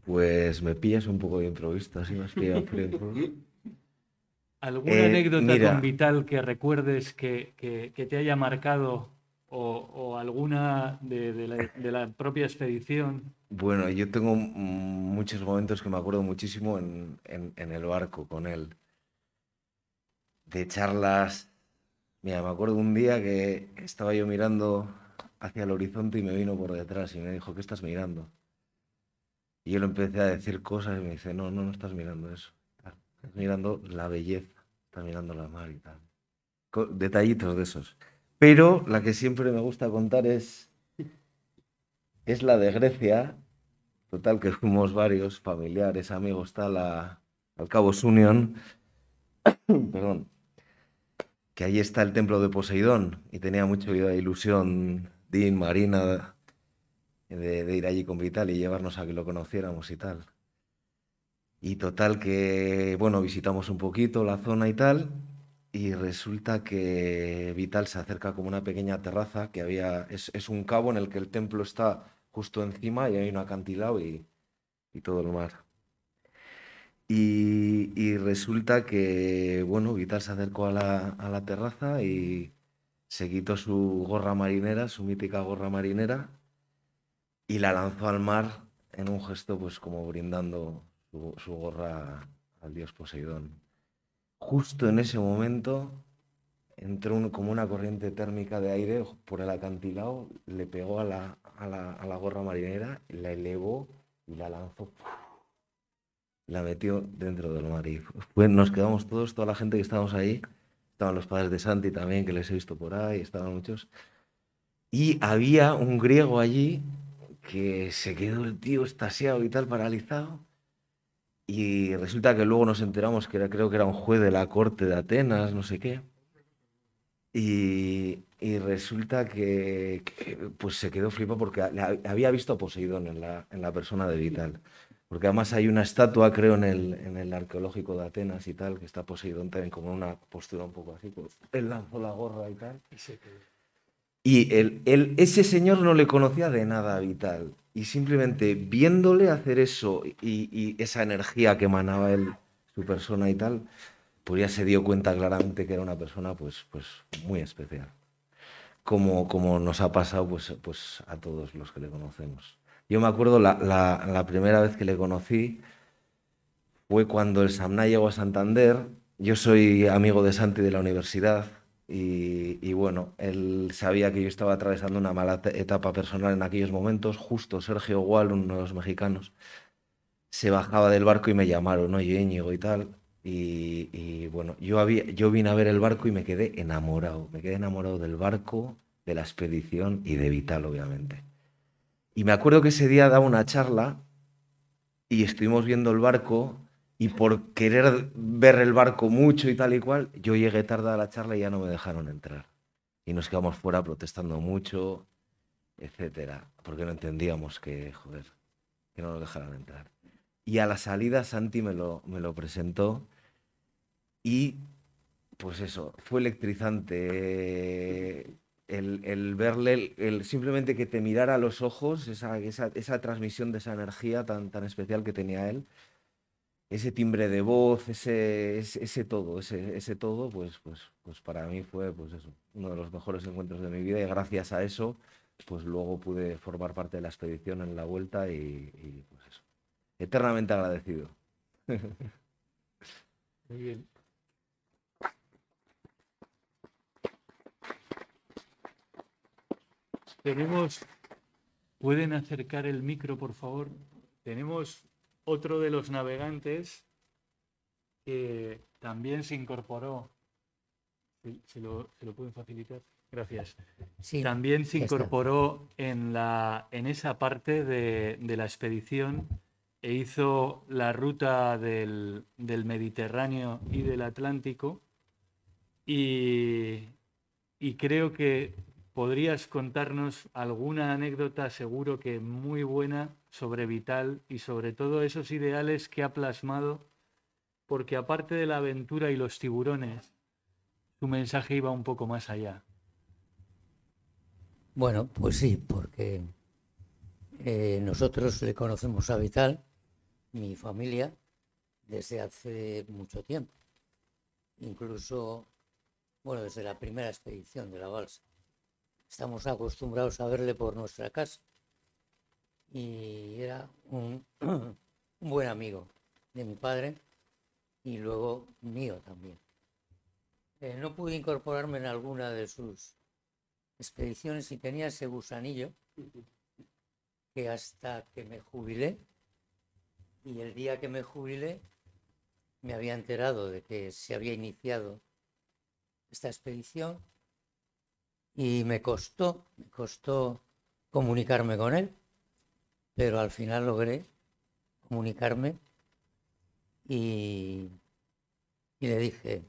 Pues me pillas un poco de improviso, así me has pillado por improviso. ¿Alguna anécdota mira, con Vital que recuerdes que te haya marcado o alguna de la propia expedición? Bueno, yo tengo muchos momentos que me acuerdo muchísimo en el barco con él. De charlas. Mira, me acuerdo un día que estaba yo mirando hacia el horizonte y me vino por detrás y me dijo, ¿qué estás mirando? Y yo le empecé a decir cosas y me dice, no estás mirando eso. Estás mirando la belleza, estás mirando la mar y tal. Detallitos de esos. Pero la que siempre me gusta contar es la de Grecia. Total, que fuimos varios familiares, amigos, tal, al Cabo Union. Perdón. Que allí está el templo de Poseidón y tenía mucha ilusión Dean, Marina, de ir allí con Vital y llevarnos a que lo conociéramos y tal. Y total que, bueno, visitamos un poquito la zona y tal, y resulta que Vital se acerca como una pequeña terraza que es un cabo en el que el templo está justo encima y hay un acantilado y todo el mar. Y resulta que, bueno, Vital se acercó a la terraza y se quitó su gorra marinera, su mítica gorra marinera, y la lanzó al mar en un gesto pues como brindando su gorra al dios Poseidón. Justo en ese momento entró como una corriente térmica de aire por el acantilado, le pegó a la gorra marinera, la elevó y la lanzó. La metió dentro del mar y nos quedamos toda la gente que estábamos ahí. Estaban los padres de Santi también, que les he visto por ahí, estaban muchos. Y había un griego allí que se quedó el tío extasiado y tal, paralizado. Y resulta que luego nos enteramos que creo que era un juez de la corte de Atenas, no sé qué. Y resulta pues se quedó flipado porque había visto a Poseidón en la persona de Vital. Porque además hay una estatua, creo, en el arqueológico de Atenas y tal, que está Poseidón también como en una postura un poco así. Pues, él lanzó la gorra y tal. Y ese señor no le conocía de nada a Vital. Y simplemente viéndole hacer eso y esa energía que emanaba su persona y tal, pues ya se dio cuenta claramente que era una persona pues muy especial. Como nos ha pasado pues a todos los que le conocemos. Yo me acuerdo la primera vez que le conocí fue cuando el Samná llegó a Santander. Yo soy amigo de Santi de la universidad y bueno, él sabía que yo estaba atravesando una mala etapa personal en aquellos momentos. Justo Sergio Gual, uno de los mexicanos, se bajaba del barco y me llamaron, oye, Íñigo y tal. Y bueno, yo vine a ver el barco y me quedé enamorado del barco, de la expedición y de Vital, obviamente. Y me acuerdo que ese día daba una charla y estuvimos viendo el barco y por querer ver el barco mucho y tal y cual, yo llegué tarde a la charla y ya no me dejaron entrar. Y nos quedamos fuera protestando mucho, etcétera, porque no entendíamos que no nos dejaran entrar. Y a la salida Santi me lo presentó y pues eso, fue electrizante el verle, simplemente que te mirara a los ojos, esa transmisión de esa energía tan especial que tenía él, ese timbre de voz, ese todo, pues para mí fue pues eso, uno de los mejores encuentros de mi vida y gracias a eso pues luego pude formar parte de la expedición en la vuelta y pues eso, eternamente agradecido. Muy bien. ¿Pueden acercar el micro, por favor? Tenemos otro de los navegantes que también se incorporó. ¿Se lo pueden facilitar? Gracias. Sí, también se incorporó en esa parte de la expedición e hizo la ruta del Mediterráneo y del Atlántico y creo que podrías contarnos alguna anécdota, seguro que muy buena, sobre Vital y sobre todo esos ideales que ha plasmado, porque aparte de la aventura y los tiburones, su mensaje iba un poco más allá. Bueno, pues sí, porque nosotros le conocemos a Vital, mi familia, desde hace mucho tiempo. Incluso, bueno, desde la primera expedición de la balsa. Estamos acostumbrados a verle por nuestra casa. Y era un buen amigo de mi padre y luego mío también. No pude incorporarme en alguna de sus expediciones y tenía ese gusanillo que hasta que me jubilé, y el día que me jubilé me había enterado de que se había iniciado esta expedición y me costó comunicarme con él, pero al final logré comunicarme y le dije,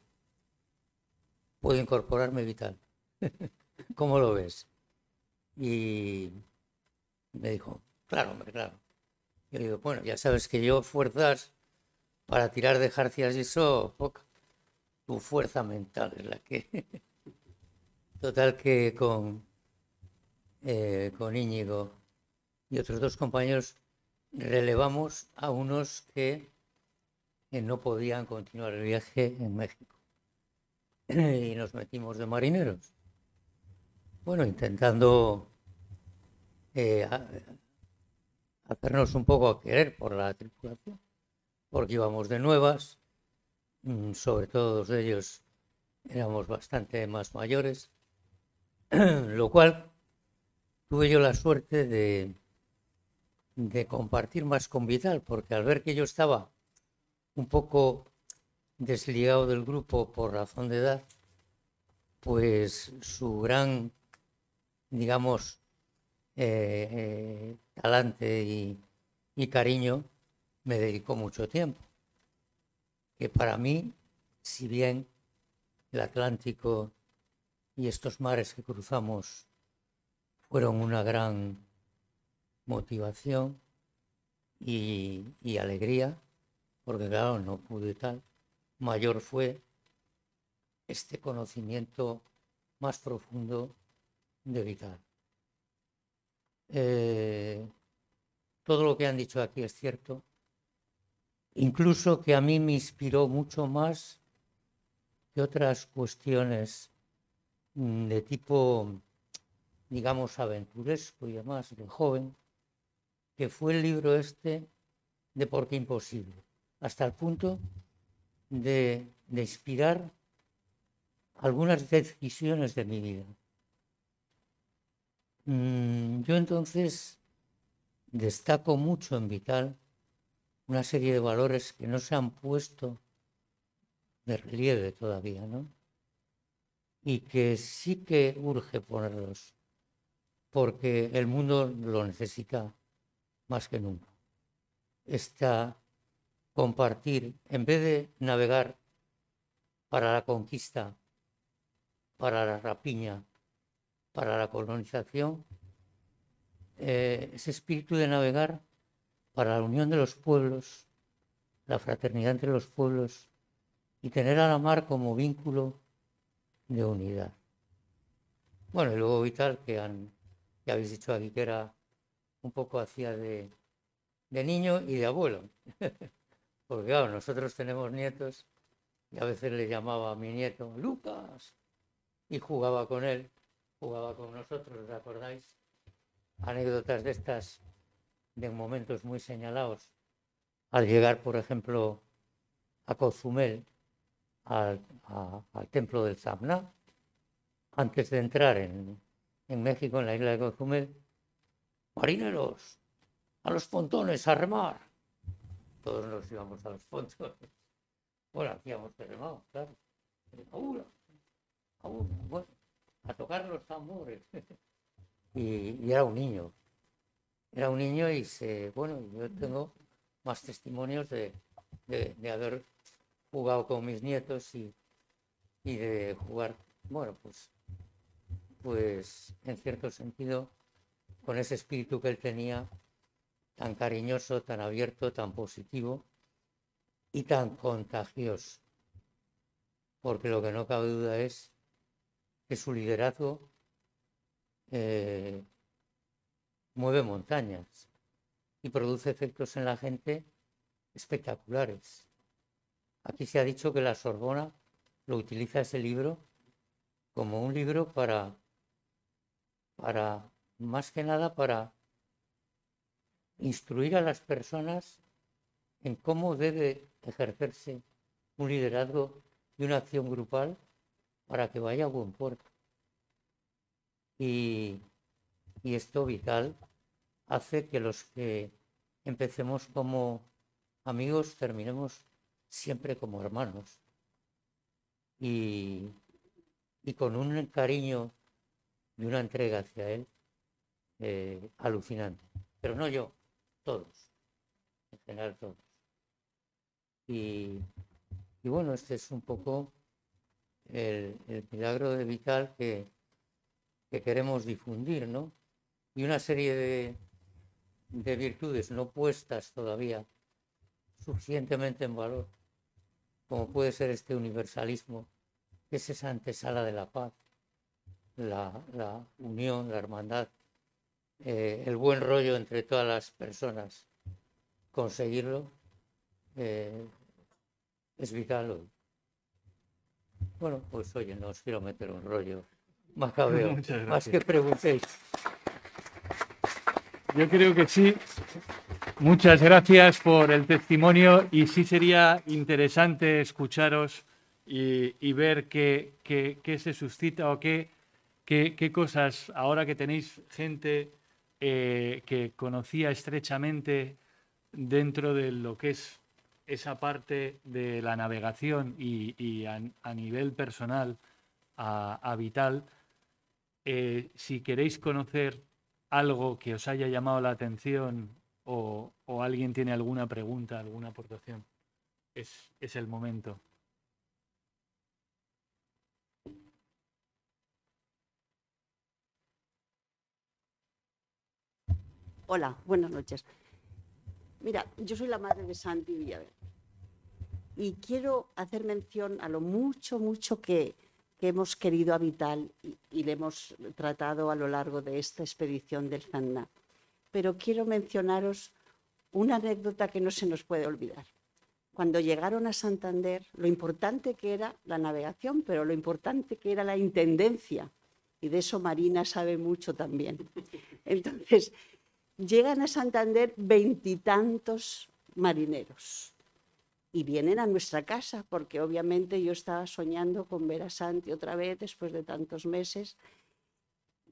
¿puedo incorporarme, Vital? ¿Cómo lo ves? Y me dijo, claro, hombre, claro. Yo digo, bueno, ya sabes que yo fuerzas para tirar de jarcias y eso, poca. Tu fuerza mental es la que... Total que con Íñigo y otros dos compañeros relevamos a unos que no podían continuar el viaje en México. Y nos metimos de marineros. Bueno, intentando hacernos un poco a querer por la tripulación, porque íbamos de nuevas, sobre todo dos de ellos éramos bastante más mayores, lo cual tuve yo la suerte de compartir más con Vital, porque al ver que yo estaba un poco desligado del grupo por razón de edad, pues su gran, digamos, talante y cariño me dedicó mucho tiempo. Que para mí, si bien el Atlántico y estos mares que cruzamos fueron una gran motivación y alegría, porque claro, no pude tal. Mayor fue este conocimiento más profundo de Vital. Todo lo que han dicho aquí es cierto, incluso que a mí me inspiró mucho más que otras cuestiones de tipo, digamos, aventuresco y demás, de joven, que fue el libro este de Por qué imposible, hasta el punto de inspirar algunas decisiones de mi vida. Yo entonces destaco mucho en Vital una serie de valores que no se han puesto de relieve todavía, ¿no? Y que sí que urge ponerlos, porque el mundo lo necesita más que nunca. Compartir, en vez de navegar para la conquista, para la rapiña, para la colonización, ese espíritu de navegar para la unión de los pueblos, la fraternidad entre los pueblos y tener a la mar como vínculo de unidad. Bueno, y luego Vital, que habéis dicho aquí que era un poco hacía de niño y de abuelo. Porque claro, nosotros tenemos nietos y a veces le llamaba a mi nieto Lucas y jugaba con él, jugaba con nosotros, ¿os acordáis? Anécdotas de estas de momentos muy señalados. Al llegar, por ejemplo, a Cozumel, al templo del Zamná, antes de entrar en México, en la isla de Cozumel, marineros, a los pontones, a remar. Todos nos íbamos a los pontones. Bueno, hacíamos remado, claro. Bueno, a tocar los tambores. y era un niño. Era un niño y bueno, yo tengo más testimonios de haber jugado con mis nietos y de jugar, bueno, pues en cierto sentido, con ese espíritu que él tenía, tan cariñoso, tan abierto, tan positivo y tan contagioso. Porque lo que no cabe duda es que su liderazgo mueve montañas y produce efectos en la gente espectaculares. Aquí se ha dicho que la Sorbona lo utiliza ese libro como un libro para más que nada para instruir a las personas en cómo debe ejercerse un liderazgo y una acción grupal para que vaya a buen puerto. Y esto Vital hace que los que empecemos como amigos terminemos siempre como hermanos y con un cariño y una entrega hacia él alucinante. Pero no yo, todos, en general todos. Y bueno, este es un poco el milagro de Vital que queremos difundir, ¿no? Y una serie de virtudes no puestas todavía suficientemente en valor, como puede ser este universalismo, que es esa antesala de la paz, la unión, la hermandad, el buen rollo entre todas las personas. Conseguirlo es vital hoy. Bueno, pues oye, no os quiero meter un rollo macabeo, más que preguntéis. Yo creo que sí. Muchas gracias por el testimonio y sí sería interesante escucharos y ver qué se suscita o qué cosas, ahora que tenéis gente que conocía estrechamente dentro de lo que es esa parte de la navegación y a nivel personal a Vital, si queréis conocer algo que os haya llamado la atención o alguien tiene alguna pregunta, alguna aportación, es el momento. Hola, buenas noches. Mira, yo soy la madre de Santi Villaverde y quiero hacer mención a lo mucho, mucho que hemos querido a Vital y le hemos tratado a lo largo de esta expedición del Zanná. Pero quiero mencionaros una anécdota que no se nos puede olvidar. Cuando llegaron a Santander, lo importante que era la navegación, pero lo importante que era la intendencia, y de eso Marina sabe mucho también. Entonces, llegan a Santander 20 y tantos marineros y vienen a nuestra casa, porque obviamente yo estaba soñando con ver a Santi otra vez después de tantos meses.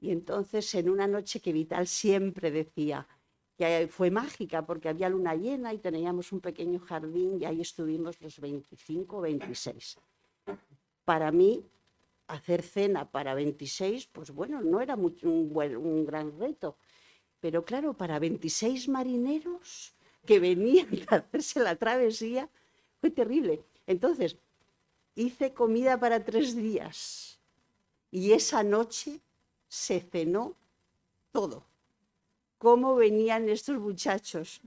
Y entonces, en una noche que Vital siempre decía que fue mágica, porque había luna llena y teníamos un pequeño jardín y ahí estuvimos los 25 o 26. Para mí, hacer cena para 26, pues bueno, no era un gran reto. Pero claro, para 26 marineros que venían a hacerse la travesía, fue terrible. Entonces, hice comida para 3 días y esa noche se cenó todo. ¿Cómo venían estos muchachos?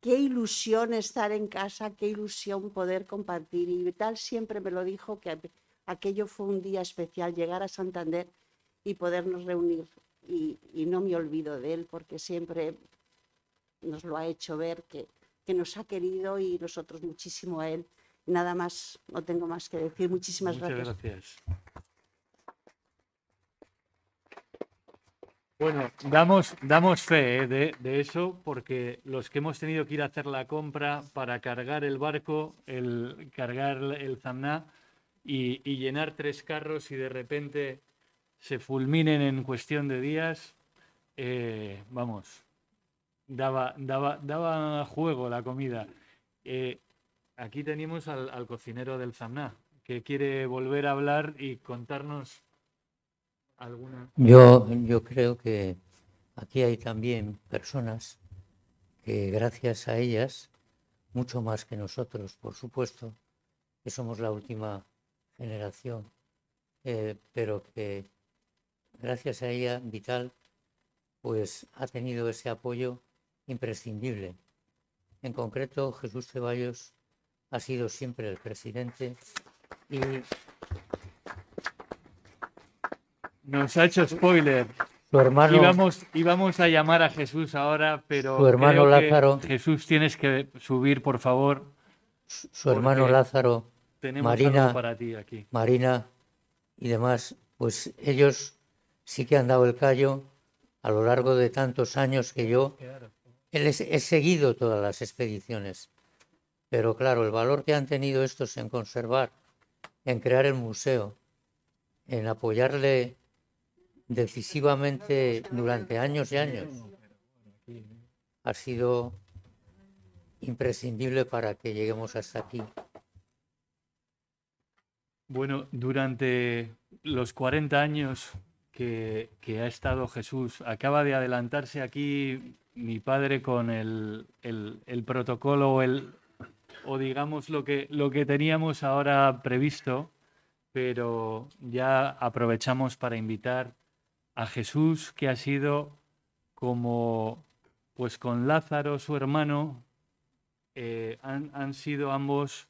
Qué ilusión estar en casa, qué ilusión poder compartir. Y Vital siempre me lo dijo, que aquello fue un día especial, llegar a Santander y podernos reunir. Y no me olvido de él, porque siempre nos lo ha hecho ver, que nos ha querido, y nosotros muchísimo a él. Nada más, no tengo más que decir. Muchísimas gracias. Muchas gracias. Bueno, damos fe de eso, porque los que hemos tenido que ir a hacer la compra para cargar el barco, cargar el Zamná y llenar 3 carros y de repente se fulminen en cuestión de días, vamos, daba juego la comida. Aquí tenemos al cocinero del Zamná, que quiere volver a hablar y contarnos alguna. Yo creo que aquí hay también personas que gracias a ellas, mucho más que nosotros, por supuesto, que somos la última generación, pero que gracias a ella Vital pues ha tenido ese apoyo imprescindible. En concreto, Jesús Ceballos ha sido siempre el presidente y nos ha hecho spoiler. su hermano Íbamos a llamar a Jesús ahora, pero su hermano creo que Lázaro, Jesús, tienes que subir, por favor. su hermano Lázaro, Tenemos algo Marina, para ti aquí. Marina y demás, pues ellos sí que han dado el callo a lo largo de tantos años que yo he seguido todas las expediciones. Pero claro, el valor que han tenido estos en conservar, en crear el museo, en apoyarle decisivamente durante años y años, ha sido imprescindible para que lleguemos hasta aquí. Bueno, durante los 40 años que ha estado Jesús, acaba de adelantarse aquí mi padre con el protocolo o digamos lo que teníamos ahora previsto, pero ya aprovechamos para invitar a Jesús, que ha sido como, pues con Lázaro, su hermano, han sido ambos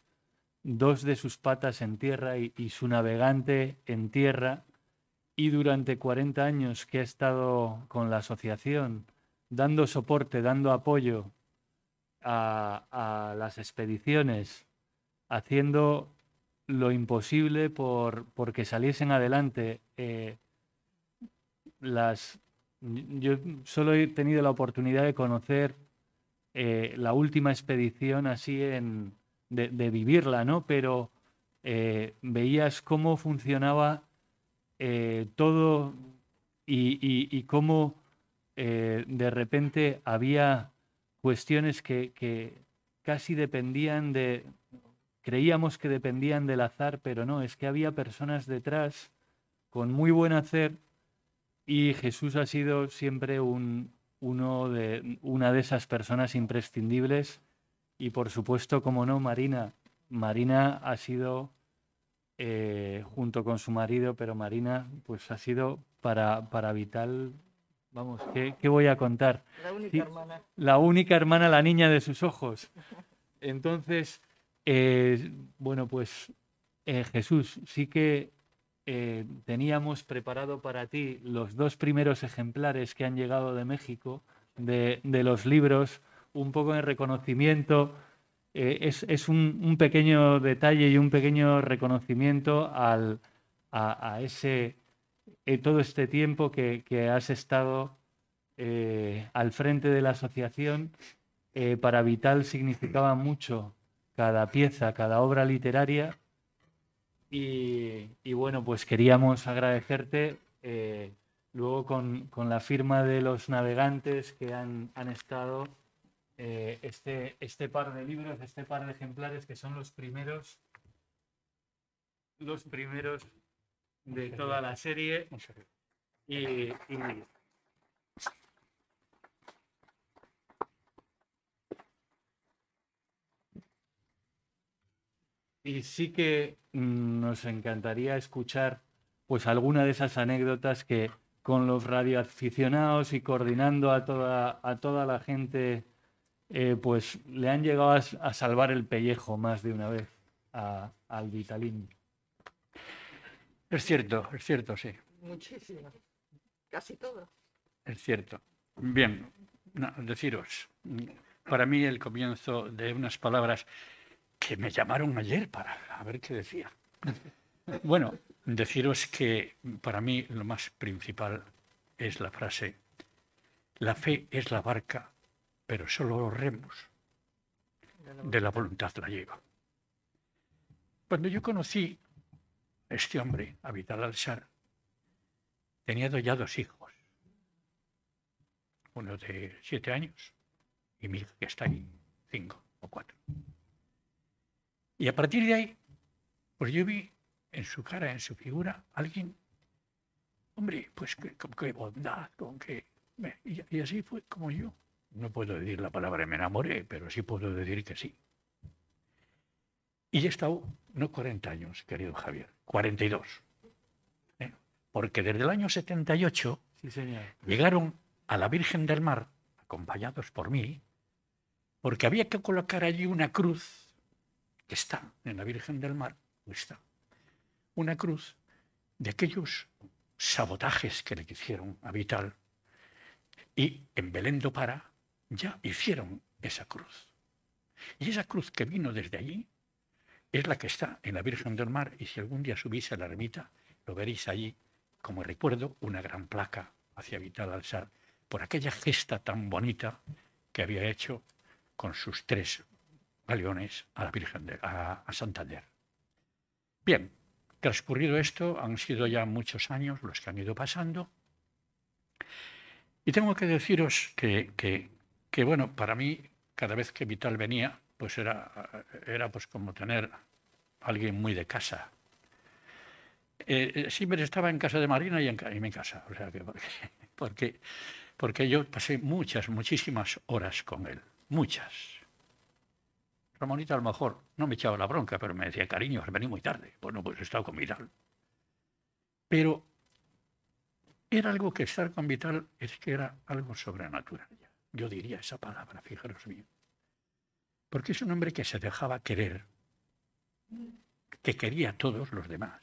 2 de sus patas en tierra y su navegante en tierra, y durante 40 años que ha estado con la asociación, dando soporte, dando apoyo a las expediciones, haciendo lo imposible por que saliesen adelante. Yo solo he tenido la oportunidad de conocer la última expedición así de vivirla, ¿no? Pero veías cómo funcionaba todo y cómo de repente había cuestiones que casi dependían creíamos que dependían del azar, pero no, es que había personas detrás con muy buen hacer, y Jesús ha sido siempre una de esas personas imprescindibles. Y por supuesto, como no, Marina. Marina ha sido, junto con su marido, pero Marina pues ha sido para Vital Vamos, ¿qué voy a contar? La única Sí, hermana. la única hermana, la niña de sus ojos. Entonces, bueno, pues Jesús, sí que teníamos preparado para ti los 2 primeros ejemplares que han llegado de México, de los libros, un poco en reconocimiento. Es un pequeño detalle y un pequeño reconocimiento a ese, todo este tiempo que has estado al frente de la asociación. Para Vital significaba mucho cada pieza, cada obra literaria. Y bueno, pues queríamos agradecerte luego con la firma de los navegantes que han estado este par de libros, este par de ejemplares que son los primeros de toda la serie. Y sí que nos encantaría escuchar pues alguna de esas anécdotas que con los radioaficionados y coordinando a toda la gente pues le han llegado a salvar el pellejo más de una vez al Vitalín. Es cierto, sí. Muchísimo. Casi todo. Es cierto. Bien, deciros, para mí el comienzo de unas palabras que me llamaron ayer para a ver qué decía. Bueno, deciros que para mí lo más principal es la frase: la fe es la barca, pero solo los remos de la voluntad la lleva. Cuando yo conocí a este hombre, a Vital Alsar, tenía ya 2 hijos, uno de 7 años y mi hija que está ahí, 5 o 4. Y a partir de ahí, pues yo vi en su cara, en su figura, alguien, hombre, pues con qué bondad, con qué... Y así fue como yo. No puedo decir la palabra me enamoré, pero sí puedo decir que sí. Y he estado, no 40 años, querido Javier, 42. Porque desde el año 78 Sí, señor. llegaron a la Virgen del Mar, acompañados por mí, porque había que colocar allí una cruz que está en la Virgen del Mar, está una cruz de aquellos sabotajes que le hicieron a Vital, y en Belén do Pará ya hicieron esa cruz. Y esa cruz que vino desde allí es la que está en la Virgen del Mar, y si algún día subís a la ermita, lo veréis allí como recuerdo, una gran placa hacia Vital Alsar por aquella gesta tan bonita que había hecho con sus 3 galeones a la Virgen a Santander. Bien, transcurrido esto, han sido ya muchos años los que han ido pasando, y tengo que deciros que bueno, para mí, cada vez que Vital venía, pues era pues como tener a alguien muy de casa. Siempre estaba en casa de Marina y en mi casa, o sea que porque yo pasé muchísimas horas con él, muchas. Ramonita a lo mejor no me echaba la bronca, pero me decía: cariño, has venido muy tarde. Bueno, pues he estado con Vital. Pero era algo que estar con Vital es que era algo sobrenatural. Yo diría esa palabra, fijaros bien. Porque es un hombre que se dejaba querer, que quería a todos los demás.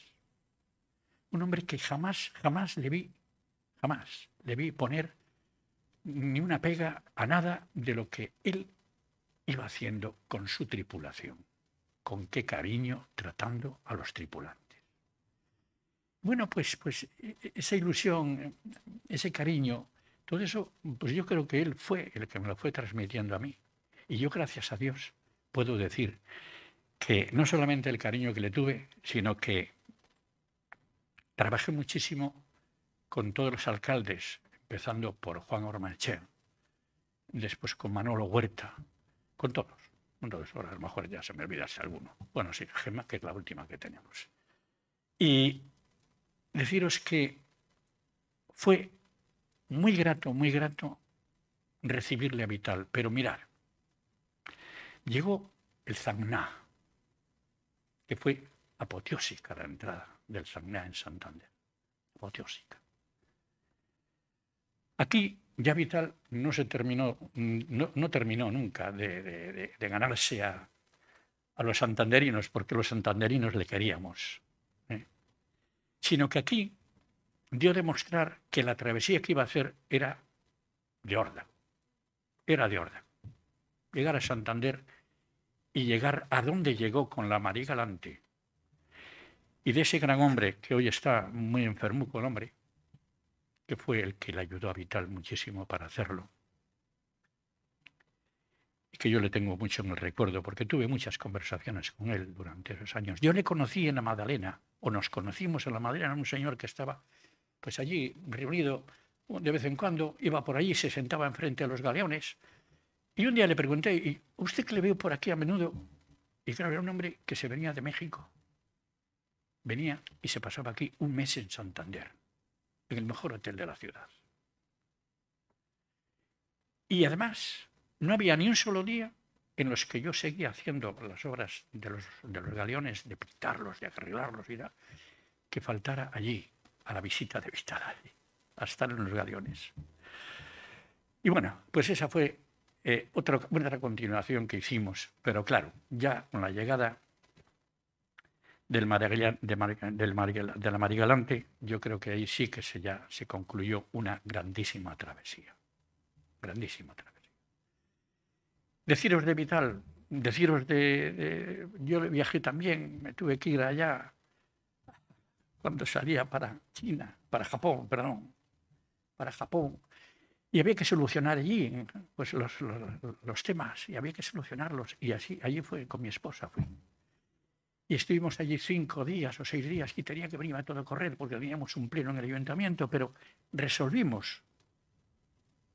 Un hombre que jamás le vi poner ni una pega a nada de lo que él iba haciendo con su tripulación. Con qué cariño tratando a los tripulantes. Bueno, pues esa ilusión, ese cariño, todo eso, pues yo creo que él fue el que me lo fue transmitiendo a mí. Y yo, gracias a Dios, puedo decir que no solamente el cariño que le tuve, sino que trabajé muchísimo con todos los alcaldes, empezando por Juan Ormanchea, después con Manolo Huerta, con todos. Ahora a lo mejor ya se me olvidase alguno. Bueno, sí, Gemma, que es la última que tenemos. Y deciros que fue muy grato recibirle a Vital, pero mirad, llegó el Zangná, que fue apoteósica la entrada del Zangná en Santander, apoteósica. Aquí ya Vital no se terminó, no terminó nunca de ganarse a los santanderinos, porque los santanderinos le queríamos, sino que aquí dio a demostrar que la travesía que iba a hacer era de orden. Era de orden. Llegar a Santander y llegar a donde llegó con la María Galante. Y de ese gran hombre, que hoy está muy enfermuco el hombre, que fue el que le ayudó a Vital muchísimo para hacerlo. Y que yo le tengo mucho en el recuerdo, porque tuve muchas conversaciones con él durante esos años. Yo le conocí en la Magdalena, o nos conocimos en la Magdalena, un señor que estaba pues allí reunido de vez en cuando, iba por allí, se sentaba enfrente a los galeones. Y un día le pregunté, ¿y usted que le veo por aquí a menudo? Y claro, era un hombre que se venía de México. Venía y se pasaba aquí un mes en Santander, en el mejor hotel de la ciudad. Y además, no había ni un solo día en los que yo seguía haciendo las obras de los galeones, de pintarlos, de arreglarlos y tal, que faltara allí a la visita de Vital, a estar en los galeones. Y bueno, pues esa fue otra continuación que hicimos, pero claro, ya con la llegada de la María Galante, yo creo que ahí sí que ya se concluyó una grandísima travesía. Grandísima travesía. Deciros de Vital, deciros yo viajé también, me tuve que ir allá cuando salía para Japón, y había que solucionar allí pues los temas, y había que solucionarlos, y así, allí fue con mi esposa, y estuvimos allí 5 días o 6 días, y tenía que venir a todo correr, porque teníamos un pleno en el ayuntamiento, pero resolvimos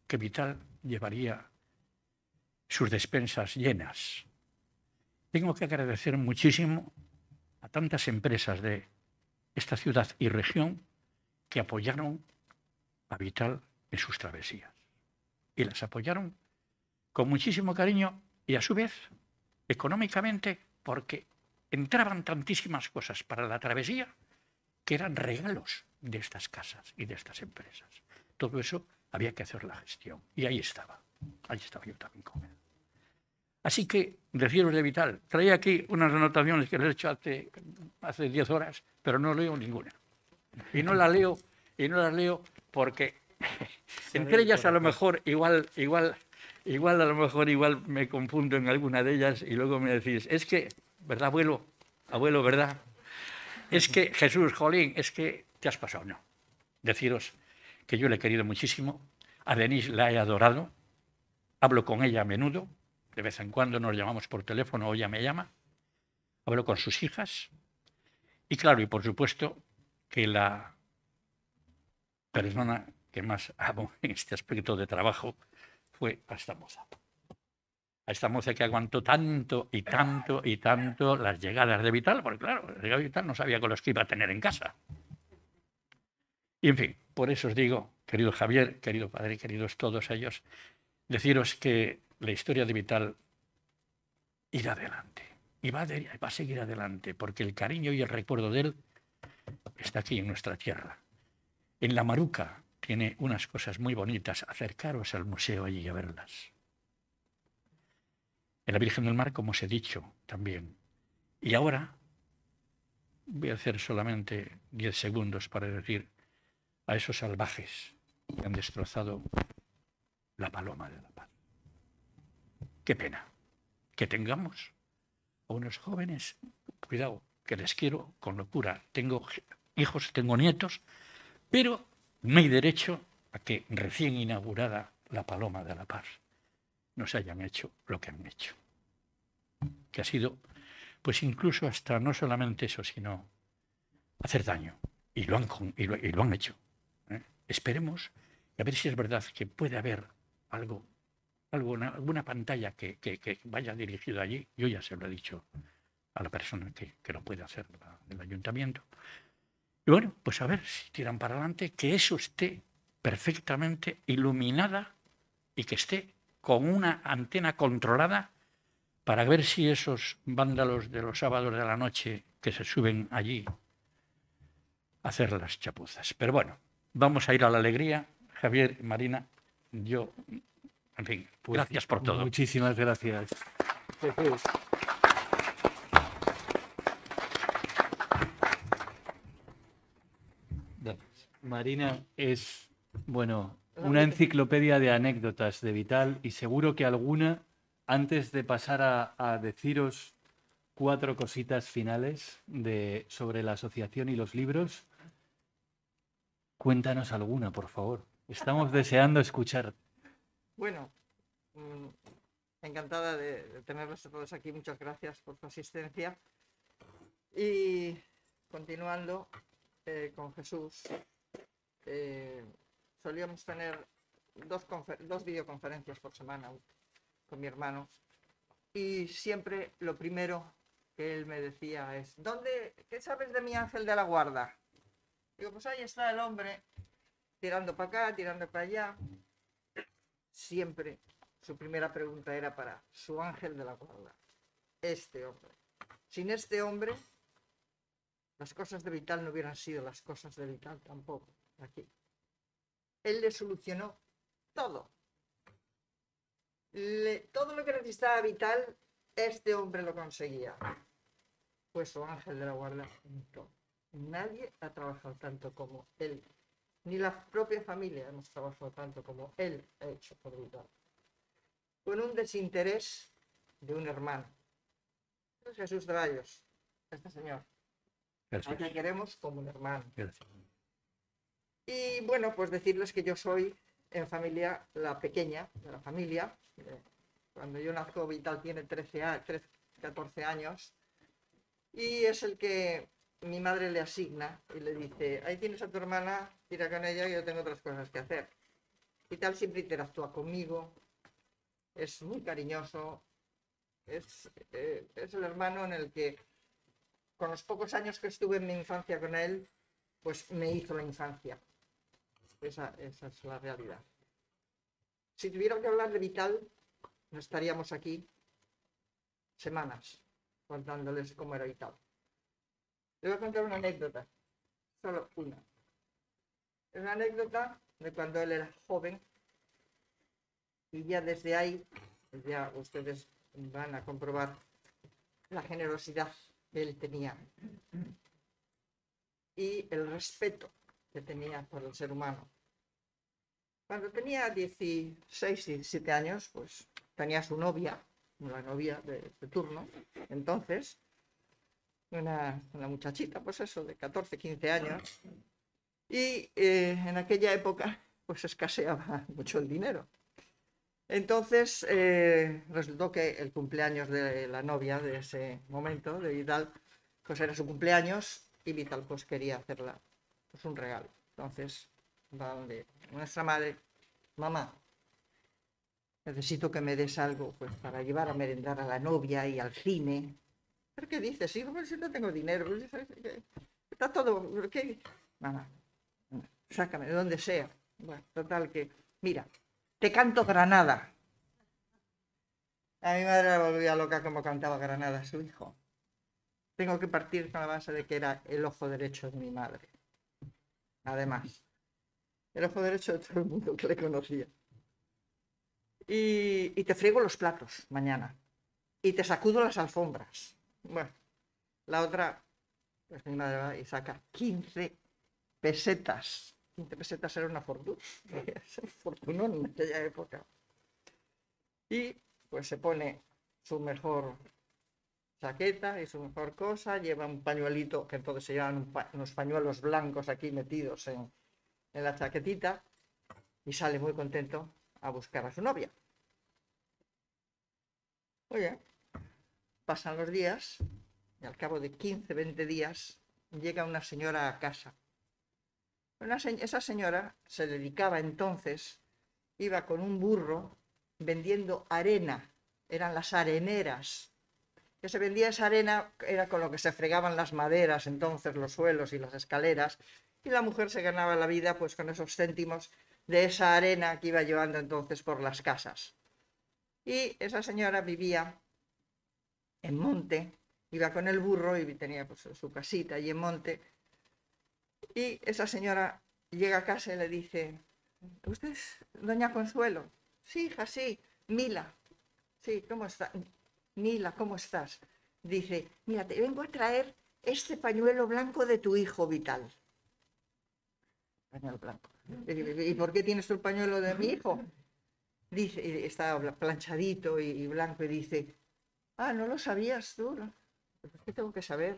que Vital llevaría sus despensas llenas. Tengo que agradecer muchísimo a tantas empresas de esta ciudad y región que apoyaron a Vital en sus travesías. Y las apoyaron con muchísimo cariño y a su vez económicamente, porque entraban tantísimas cosas para la travesía que eran regalos de estas casas y de estas empresas. Todo eso había que hacer la gestión. Y ahí estaba yo también con él. Así que, deciros de Vital, traía aquí unas anotaciones que les he hecho hace 10 horas, pero no leo ninguna. Y no las leo porque entre ellas a lo mejor igual me confundo en alguna de ellas y luego me decís, es que, ¿verdad, abuelo? Abuelo, ¿verdad? Es que, Jesús, jolín, es que te has pasado. No. Deciros que yo le he querido muchísimo, a Denise la he adorado, hablo con ella a menudo, de vez en cuando nos llamamos por teléfono o ella me llama, hablo con sus hijas y claro, y por supuesto que la persona que más amo en este aspecto de trabajo fue a esta moza. A esta moza que aguantó tanto y tanto y tanto las llegadas de Vital, porque claro, la llegada de Vital no sabía con los que iba a tener en casa. Y en fin, por eso os digo, querido Javier, querido padre, queridos todos ellos, deciros que la historia de Vital irá adelante y va a seguir adelante porque el cariño y el recuerdo de él está aquí en nuestra tierra. En La Maruca tiene unas cosas muy bonitas. Acercaros al museo allí a verlas. En la Virgen del Mar, como os he dicho, también. Y ahora voy a hacer solamente 10 segundos para decir a esos salvajes que han destrozado la Paloma de la Paz. Qué pena que tengamos a unos jóvenes, cuidado, que les quiero con locura. Tengo hijos, tengo nietos, pero no hay derecho a que recién inaugurada la Paloma de la Paz nos hayan hecho lo que han hecho. Que ha sido, pues incluso hasta no solamente eso, sino hacer daño. Y lo han hecho. Esperemos, a ver si es verdad que puede haber alguna pantalla que vaya dirigida allí. Yo ya se lo he dicho a la persona que lo puede hacer del ayuntamiento. Y bueno, pues a ver si tiran para adelante, que eso esté perfectamente iluminada y que esté con una antena controlada para ver si esos vándalos de los sábados de la noche que se suben allí a hacer las chapuzas. Pero bueno, vamos a ir a la alegría. Javier, Marina, yo, en fin, Pues gracias por todo. Muchísimas gracias. Marina es, bueno, una enciclopedia de anécdotas de Vital y seguro que alguna, antes de pasar a deciros 4 cositas finales sobre la asociación y los libros, cuéntanos alguna, por favor. Estamos deseando escuchar. Bueno, encantada de tenerlos todos aquí. Muchas gracias por su asistencia. Y continuando con Jesús, solíamos tener dos videoconferencias por semana con mi hermano. Y siempre lo primero que él me decía es: ¿qué sabes de mi ángel de la guarda? Digo, pues ahí está el hombre, tirando para acá, tirando para allá. Siempre su primera pregunta era para su ángel de la guarda, este hombre. Sin este hombre, las cosas de Vital no hubieran sido las cosas de Vital tampoco, aquí. Él le solucionó todo. Todo lo que necesitaba Vital, este hombre lo conseguía. Fue su ángel de la guarda en todo. Nadie ha trabajado tanto como él. Ni la propia familia hemos trabajado tanto como él ha hecho por Vital. Con un desinterés de un hermano. Es Jesús de Vallos, este señor. Gracias. Al que queremos como un hermano. Gracias. Y bueno, pues decirles que yo soy en familia la pequeña de la familia. Cuando yo nazco, Vital tiene 14 años. Y es el que mi madre le asigna y le dice: ahí tienes a tu hermana, tira con ella, que yo tengo otras cosas que hacer. Vital siempre interactúa conmigo, es muy cariñoso, es el hermano en el que, con los pocos años que estuve en mi infancia con él, pues me hizo la infancia. Esa es la realidad. Si tuviera que hablar de Vital, no estaríamos aquí semanas contándoles cómo era Vital. Les voy a contar una anécdota, solo una. Es una anécdota de cuando él era joven y ya desde ahí, ya ustedes van a comprobar la generosidad que él tenía y el respeto que tenía por el ser humano. Cuando tenía 16, 17 años, pues tenía su novia, la novia de turno, entonces, una muchachita, pues eso, de 14, 15 años, y en aquella época, pues escaseaba mucho el dinero. Entonces, resultó que el cumpleaños de la novia de ese momento, de Vital, pues era su cumpleaños, y Vital pues quería hacerla pues un regalo. Entonces, va donde nuestra madre: mamá, necesito que me des algo pues para llevar a merendar a la novia y al cine. ¿Pero qué dices, hijo? Pues si no tengo dinero, pues, está todo... ¿Qué? Mamá, sácame de donde sea. Bueno, total que... Mira, te canto Granada. A mi madre la volvía loca como cantaba Granada a su hijo. Tengo que partir con la base de que era el ojo derecho de mi madre. Además, el ojo derecho de todo el mundo que le conocía. Y te friego los platos mañana. Y te sacudo las alfombras. Bueno, la otra, pues mi madre va y saca 15 pesetas. 15 pesetas era una fortuna. Es un fortunón en aquella época. Y pues se pone su mejor chaqueta y su mejor cosa. Lleva un pañuelito, que entonces se llevan unos pañuelos blancos aquí metidos en la chaquetita. Y sale muy contento a buscar a su novia. Oye, pasan los días y al cabo de 15, 20 días llega una señora a casa. Esa señora se dedicaba entonces, iba con un burro vendiendo arena, eran las areneras. Que se vendía esa arena, era con lo que se fregaban las maderas, entonces los suelos y las escaleras, y la mujer se ganaba la vida pues con esos céntimos de esa arena que iba llevando entonces por las casas. Y esa señora vivía en monte, iba con el burro y tenía pues su casita allí en monte. Y esa señora llega a casa y le dice: ¿Usted es doña Consuelo? Sí, hija, sí. Mila. Sí, ¿cómo está? Mila, ¿cómo estás? Dice, mira, te vengo a traer este pañuelo blanco de tu hijo Vital. Pañuelo blanco. ¿Y por qué tienes tú el pañuelo de mi hijo? Dice, está planchadito y blanco, y dice, ah, ¿no lo sabías tú? ¿Qué tengo que saber?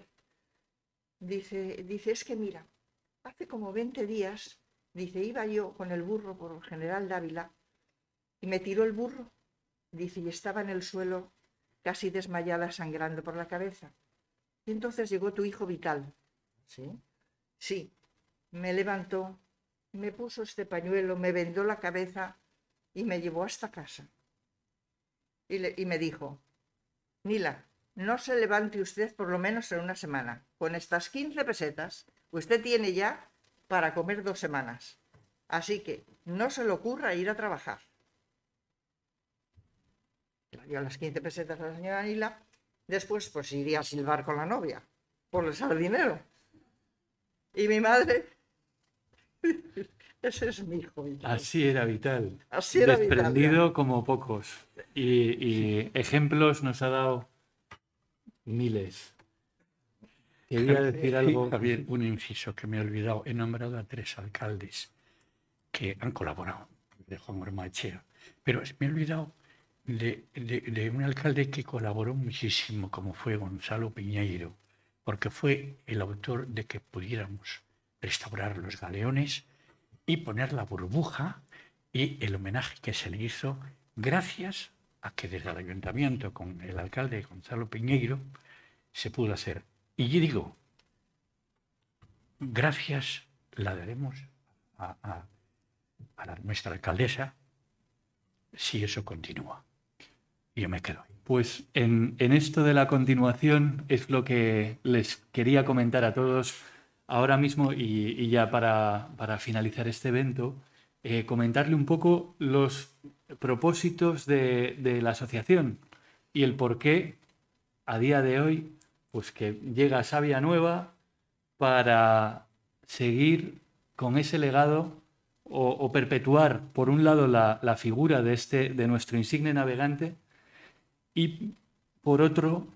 Dice, es que mira, hace como 20 días, dice, iba yo con el burro por el General Dávila y me tiró el burro, dice, y estaba en el suelo casi desmayada, sangrando por la cabeza. Y entonces llegó tu hijo Vital. ¿Sí? Sí, me levantó, me puso este pañuelo, me vendó la cabeza y me llevó hasta casa. Y me dijo, Mila, no se levante usted por lo menos en una semana. Con estas 15 pesetas, usted tiene ya para comer 2 semanas. Así que no se le ocurra ir a trabajar. Le dio las 15 pesetas a la señora Nila. Después, pues iría a silbar con la novia, por el sardinero. Y mi madre, ese es mi hijo Vital. Así era Vital. Así era Desprendido Vital, como pocos. Y ejemplos nos ha dado miles. Quería decir algo. Javier, un inciso que me he olvidado. He nombrado a 3 alcaldes que han colaborado, de Juan Ormachea. Pero me he olvidado de un alcalde que colaboró muchísimo, como fue Gonzalo Piñeiro, porque fue el autor de que pudiéramos restaurar los galeones y poner la burbuja y el homenaje que se le hizo gracias a que desde el ayuntamiento con el alcalde Gonzalo Piñeiro se pudo hacer. Y yo digo, gracias la daremos a nuestra alcaldesa si eso continúa. Y yo me quedo ahí. Pues en esto de la continuación es lo que les quería comentar a todos ahora mismo y ya para finalizar este evento, comentarle un poco los propósitos de la asociación y el por qué a día de hoy pues que llega Savia Nueva para seguir con ese legado o perpetuar, por un lado, la figura de nuestro insigne navegante y, por otro,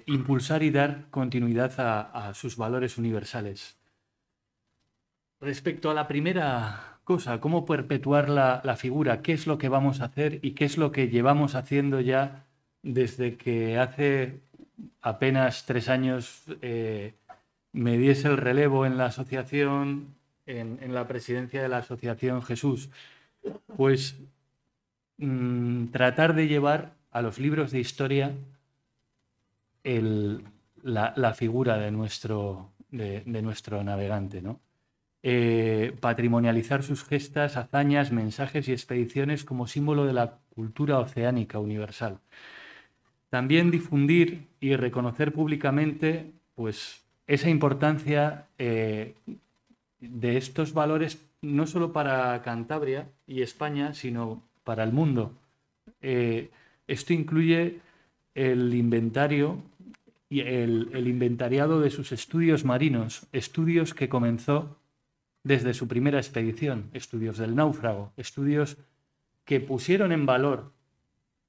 impulsar y dar continuidad a sus valores universales. Respecto a la primera cosa, cómo perpetuar la figura, qué es lo que vamos a hacer y qué es lo que llevamos haciendo ya desde que hace apenas 3 años me diese el relevo en la asociación, en la presidencia de la asociación Jesús, pues tratar de llevar a los libros de historia la figura de nuestro navegante, ¿no? Patrimonializar sus gestas, hazañas, mensajes y expediciones como símbolo de la cultura oceánica universal. También difundir y reconocer públicamente pues, esa importancia de estos valores no solo para Cantabria y España, sino para el mundo. Esto incluye el inventario y el inventariado de sus estudios marinos, estudios que comenzó desde su primera expedición, estudios del náufrago, estudios que pusieron en valor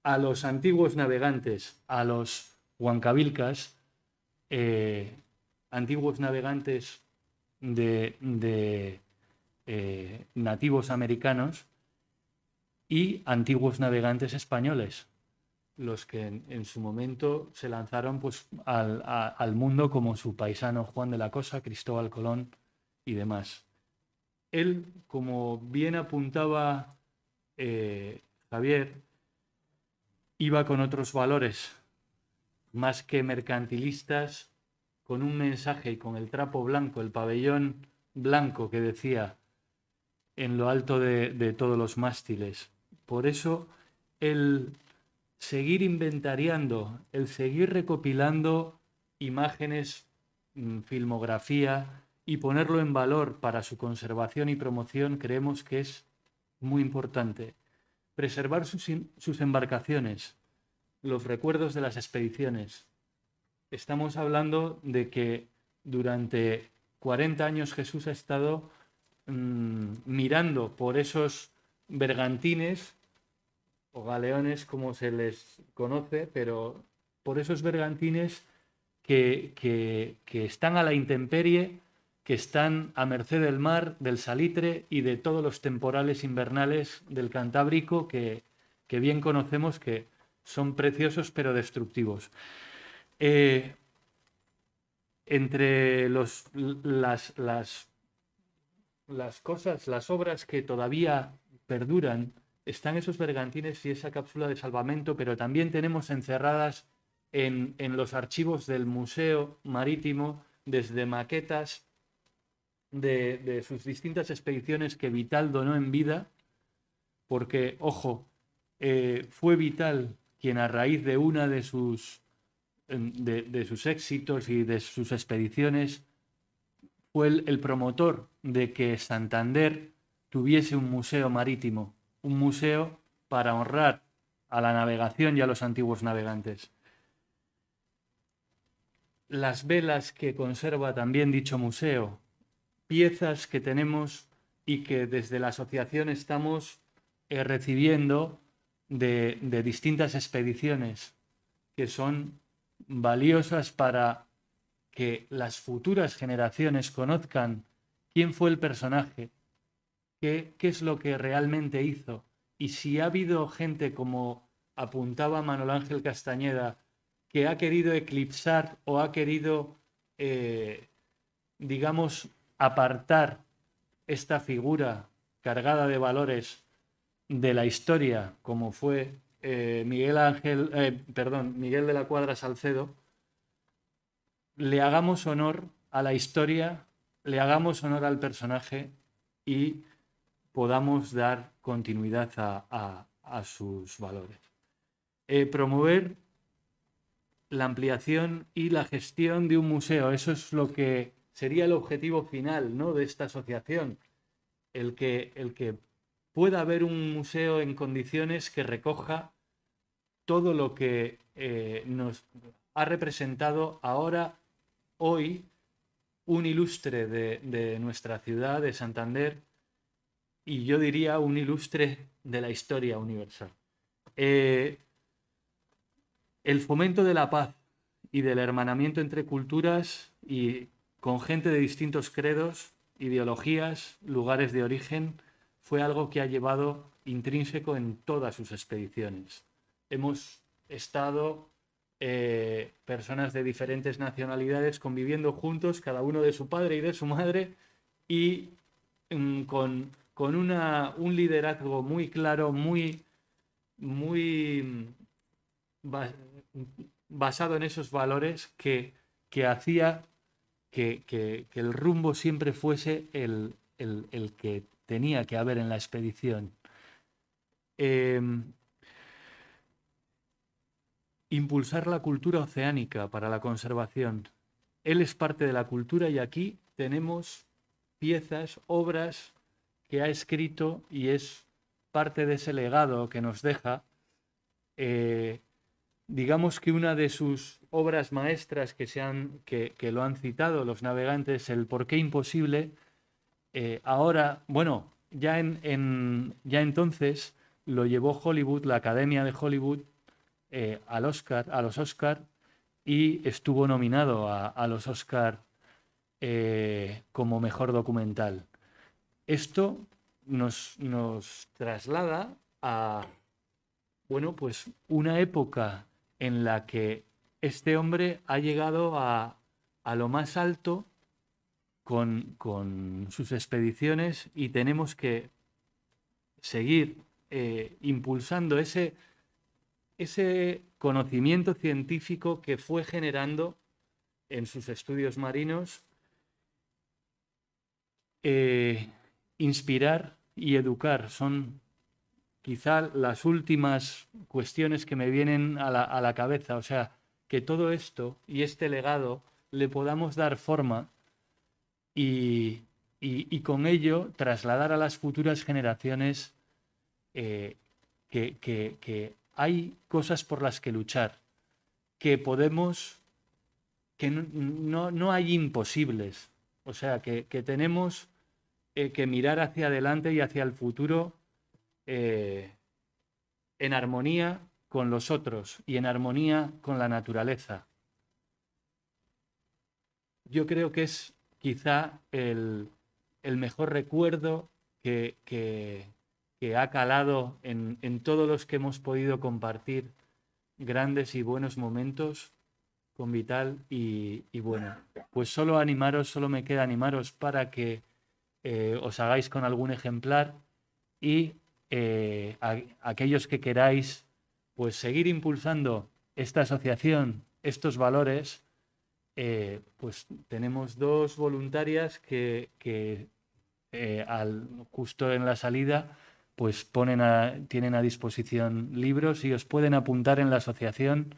a los antiguos navegantes, a los huancavilcas, antiguos navegantes de nativos americanos y antiguos navegantes españoles, los que en su momento se lanzaron pues, al mundo como su paisano Juan de la Cosa, Cristóbal Colón y demás. Él, como bien apuntaba Javier, iba con otros valores, más que mercantilistas, con un mensaje y con el trapo blanco, el pabellón blanco que decía en lo alto de todos los mástiles. Por eso el seguir inventariando, el seguir recopilando imágenes, filmografía y ponerlo en valor para su conservación y promoción creemos que es muy importante. Preservar sus embarcaciones, los recuerdos de las expediciones. Estamos hablando de que durante 40 años Jesús ha estado mirando por esos bergantines o galeones, como se les conoce, pero por esos bergantines que están a la intemperie, que están a merced del mar, del salitre y de todos los temporales invernales del Cantábrico que bien conocemos, que son preciosos pero destructivos. Entre las cosas, las obras que todavía perduran, están esos bergantines y esa cápsula de salvamento, pero también tenemos encerradas en los archivos del Museo Marítimo, desde maquetas de sus distintas expediciones que Vital donó en vida, porque, ojo, fue Vital quien, a raíz de una de sus éxitos y de sus expediciones, fue el promotor de que Santander tuviese un museo marítimo, un museo para honrar a la navegación y a los antiguos navegantes. Las velas que conserva también dicho museo, piezas que tenemos y que desde la asociación estamos recibiendo de distintas expediciones, que son valiosas para que las futuras generaciones conozcan quién fue el personaje, qué es lo que realmente hizo, y si ha habido gente, como apuntaba Manuel Ángel Castañeda, que ha querido eclipsar o ha querido, digamos, apartar esta figura cargada de valores de la historia, como fue Miguel de la Cuadra Salcedo, le hagamos honor a la historia, le hagamos honor al personaje y podamos dar continuidad a sus valores. Promover la ampliación y la gestión de un museo, eso es lo que sería el objetivo final, ¿no?, de esta asociación, el que pueda haber un museo en condiciones que recoja todo lo que nos ha representado hoy, un ilustre de nuestra ciudad, de Santander, y yo diría un ilustre de la historia universal. El fomento de la paz y del hermanamiento entre culturas y con gente de distintos credos, ideologías, lugares de origen, fue algo que ha llevado intrínseco en todas sus expediciones. Hemos estado personas de diferentes nacionalidades conviviendo juntos, cada uno de su padre y de su madre, y con un liderazgo muy claro, muy basado en esos valores que hacía que el rumbo siempre fuese el que tenía que haber en la expedición. Impulsar la cultura oceánica para la conservación. Él es parte de la cultura y aquí tenemos piezas, obras que ha escrito y es parte de ese legado que nos deja. Digamos que una de sus obras maestras que lo han citado los navegantes, el ¿Por qué imposible? Ahora, bueno, ya entonces lo llevó Hollywood, la Academia de Hollywood, a los Oscar, y estuvo nominado a los Oscar como mejor documental. Esto nos traslada a, bueno, pues una época en la que este hombre ha llegado a lo más alto con sus expediciones, y tenemos que seguir impulsando ese conocimiento científico que fue generando en sus estudios marinos, inspirar y educar. Son quizá las últimas cuestiones que me vienen a la cabeza. O sea, que todo esto y este legado le podamos dar forma y con ello trasladar a las futuras generaciones que hay cosas por las que luchar, que no hay imposibles. O sea, que tenemos que mirar hacia adelante y hacia el futuro en armonía con los otros y en armonía con la naturaleza. Yo creo que es quizá el mejor recuerdo que ha calado en todos los que hemos podido compartir grandes y buenos momentos con Vital. Y bueno, pues solo me queda animaros para que os hagáis con algún ejemplar y aquellos que queráis pues seguir impulsando esta asociación, estos valores, pues tenemos 2 voluntarias que justo en la salida pues tienen a disposición libros y os pueden apuntar en la asociación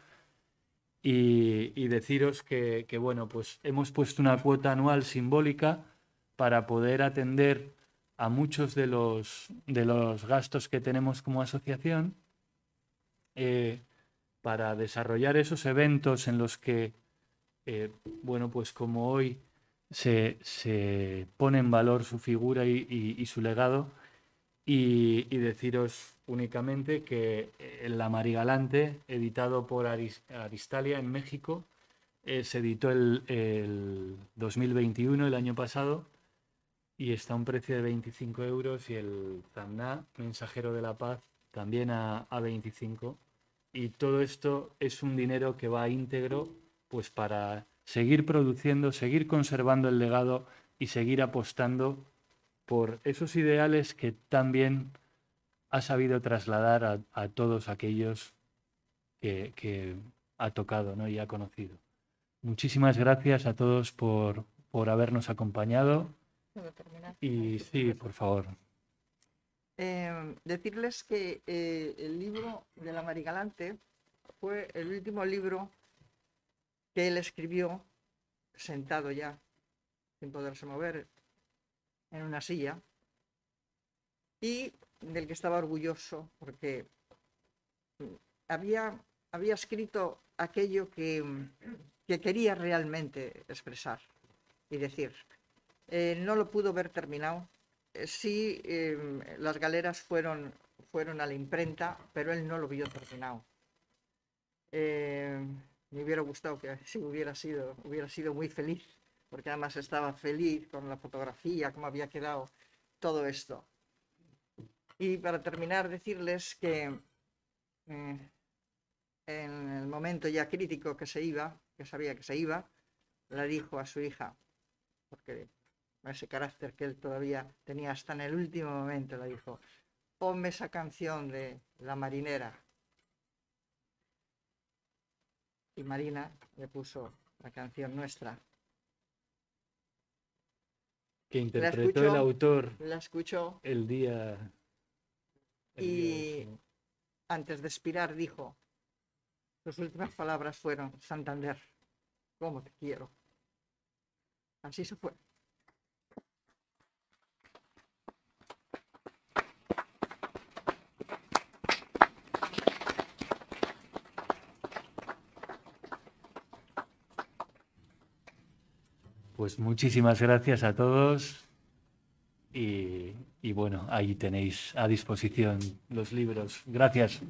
y deciros que bueno, pues hemos puesto una cuota anual simbólica para poder atender a muchos de los gastos que tenemos como asociación, para desarrollar esos eventos en los que, bueno, pues como hoy se pone en valor su figura y su legado, y deciros únicamente que La Marigalante, editado por Aristalia en México, se editó el 2021, el año pasado, y está a un precio de 25 euros, y el Zamná, Mensajero de la Paz, también a 25. Y todo esto es un dinero que va íntegro pues para seguir produciendo, seguir conservando el legado y seguir apostando por esos ideales que también ha sabido trasladar a todos aquellos que ha tocado, ¿no? Y ha conocido. Muchísimas gracias a todos por habernos acompañado. Y sí, por favor. Decirles que el libro de La Marigalante fue el último libro que él escribió sentado ya, sin poderse mover, en una silla, y del que estaba orgulloso porque había escrito aquello que quería realmente expresar y decir. No lo pudo ver terminado. Sí, las galeras fueron a la imprenta, pero él no lo vio terminado. Me hubiera gustado que sí hubiera sido muy feliz, porque además estaba feliz con la fotografía, cómo había quedado todo esto. Y para terminar, decirles que en el momento ya crítico que sabía que se iba, le dijo a su hija, porque ese carácter que él todavía tenía hasta en el último momento, le dijo: ponme esa canción de La Marinera. Y Marina le puso la canción nuestra. Que interpretó el autor. La escuchó. El día. Y antes de expirar dijo, sus últimas palabras fueron: Santander, ¿cómo te quiero? Así se fue. Pues muchísimas gracias a todos y bueno, ahí tenéis a disposición los libros. Gracias.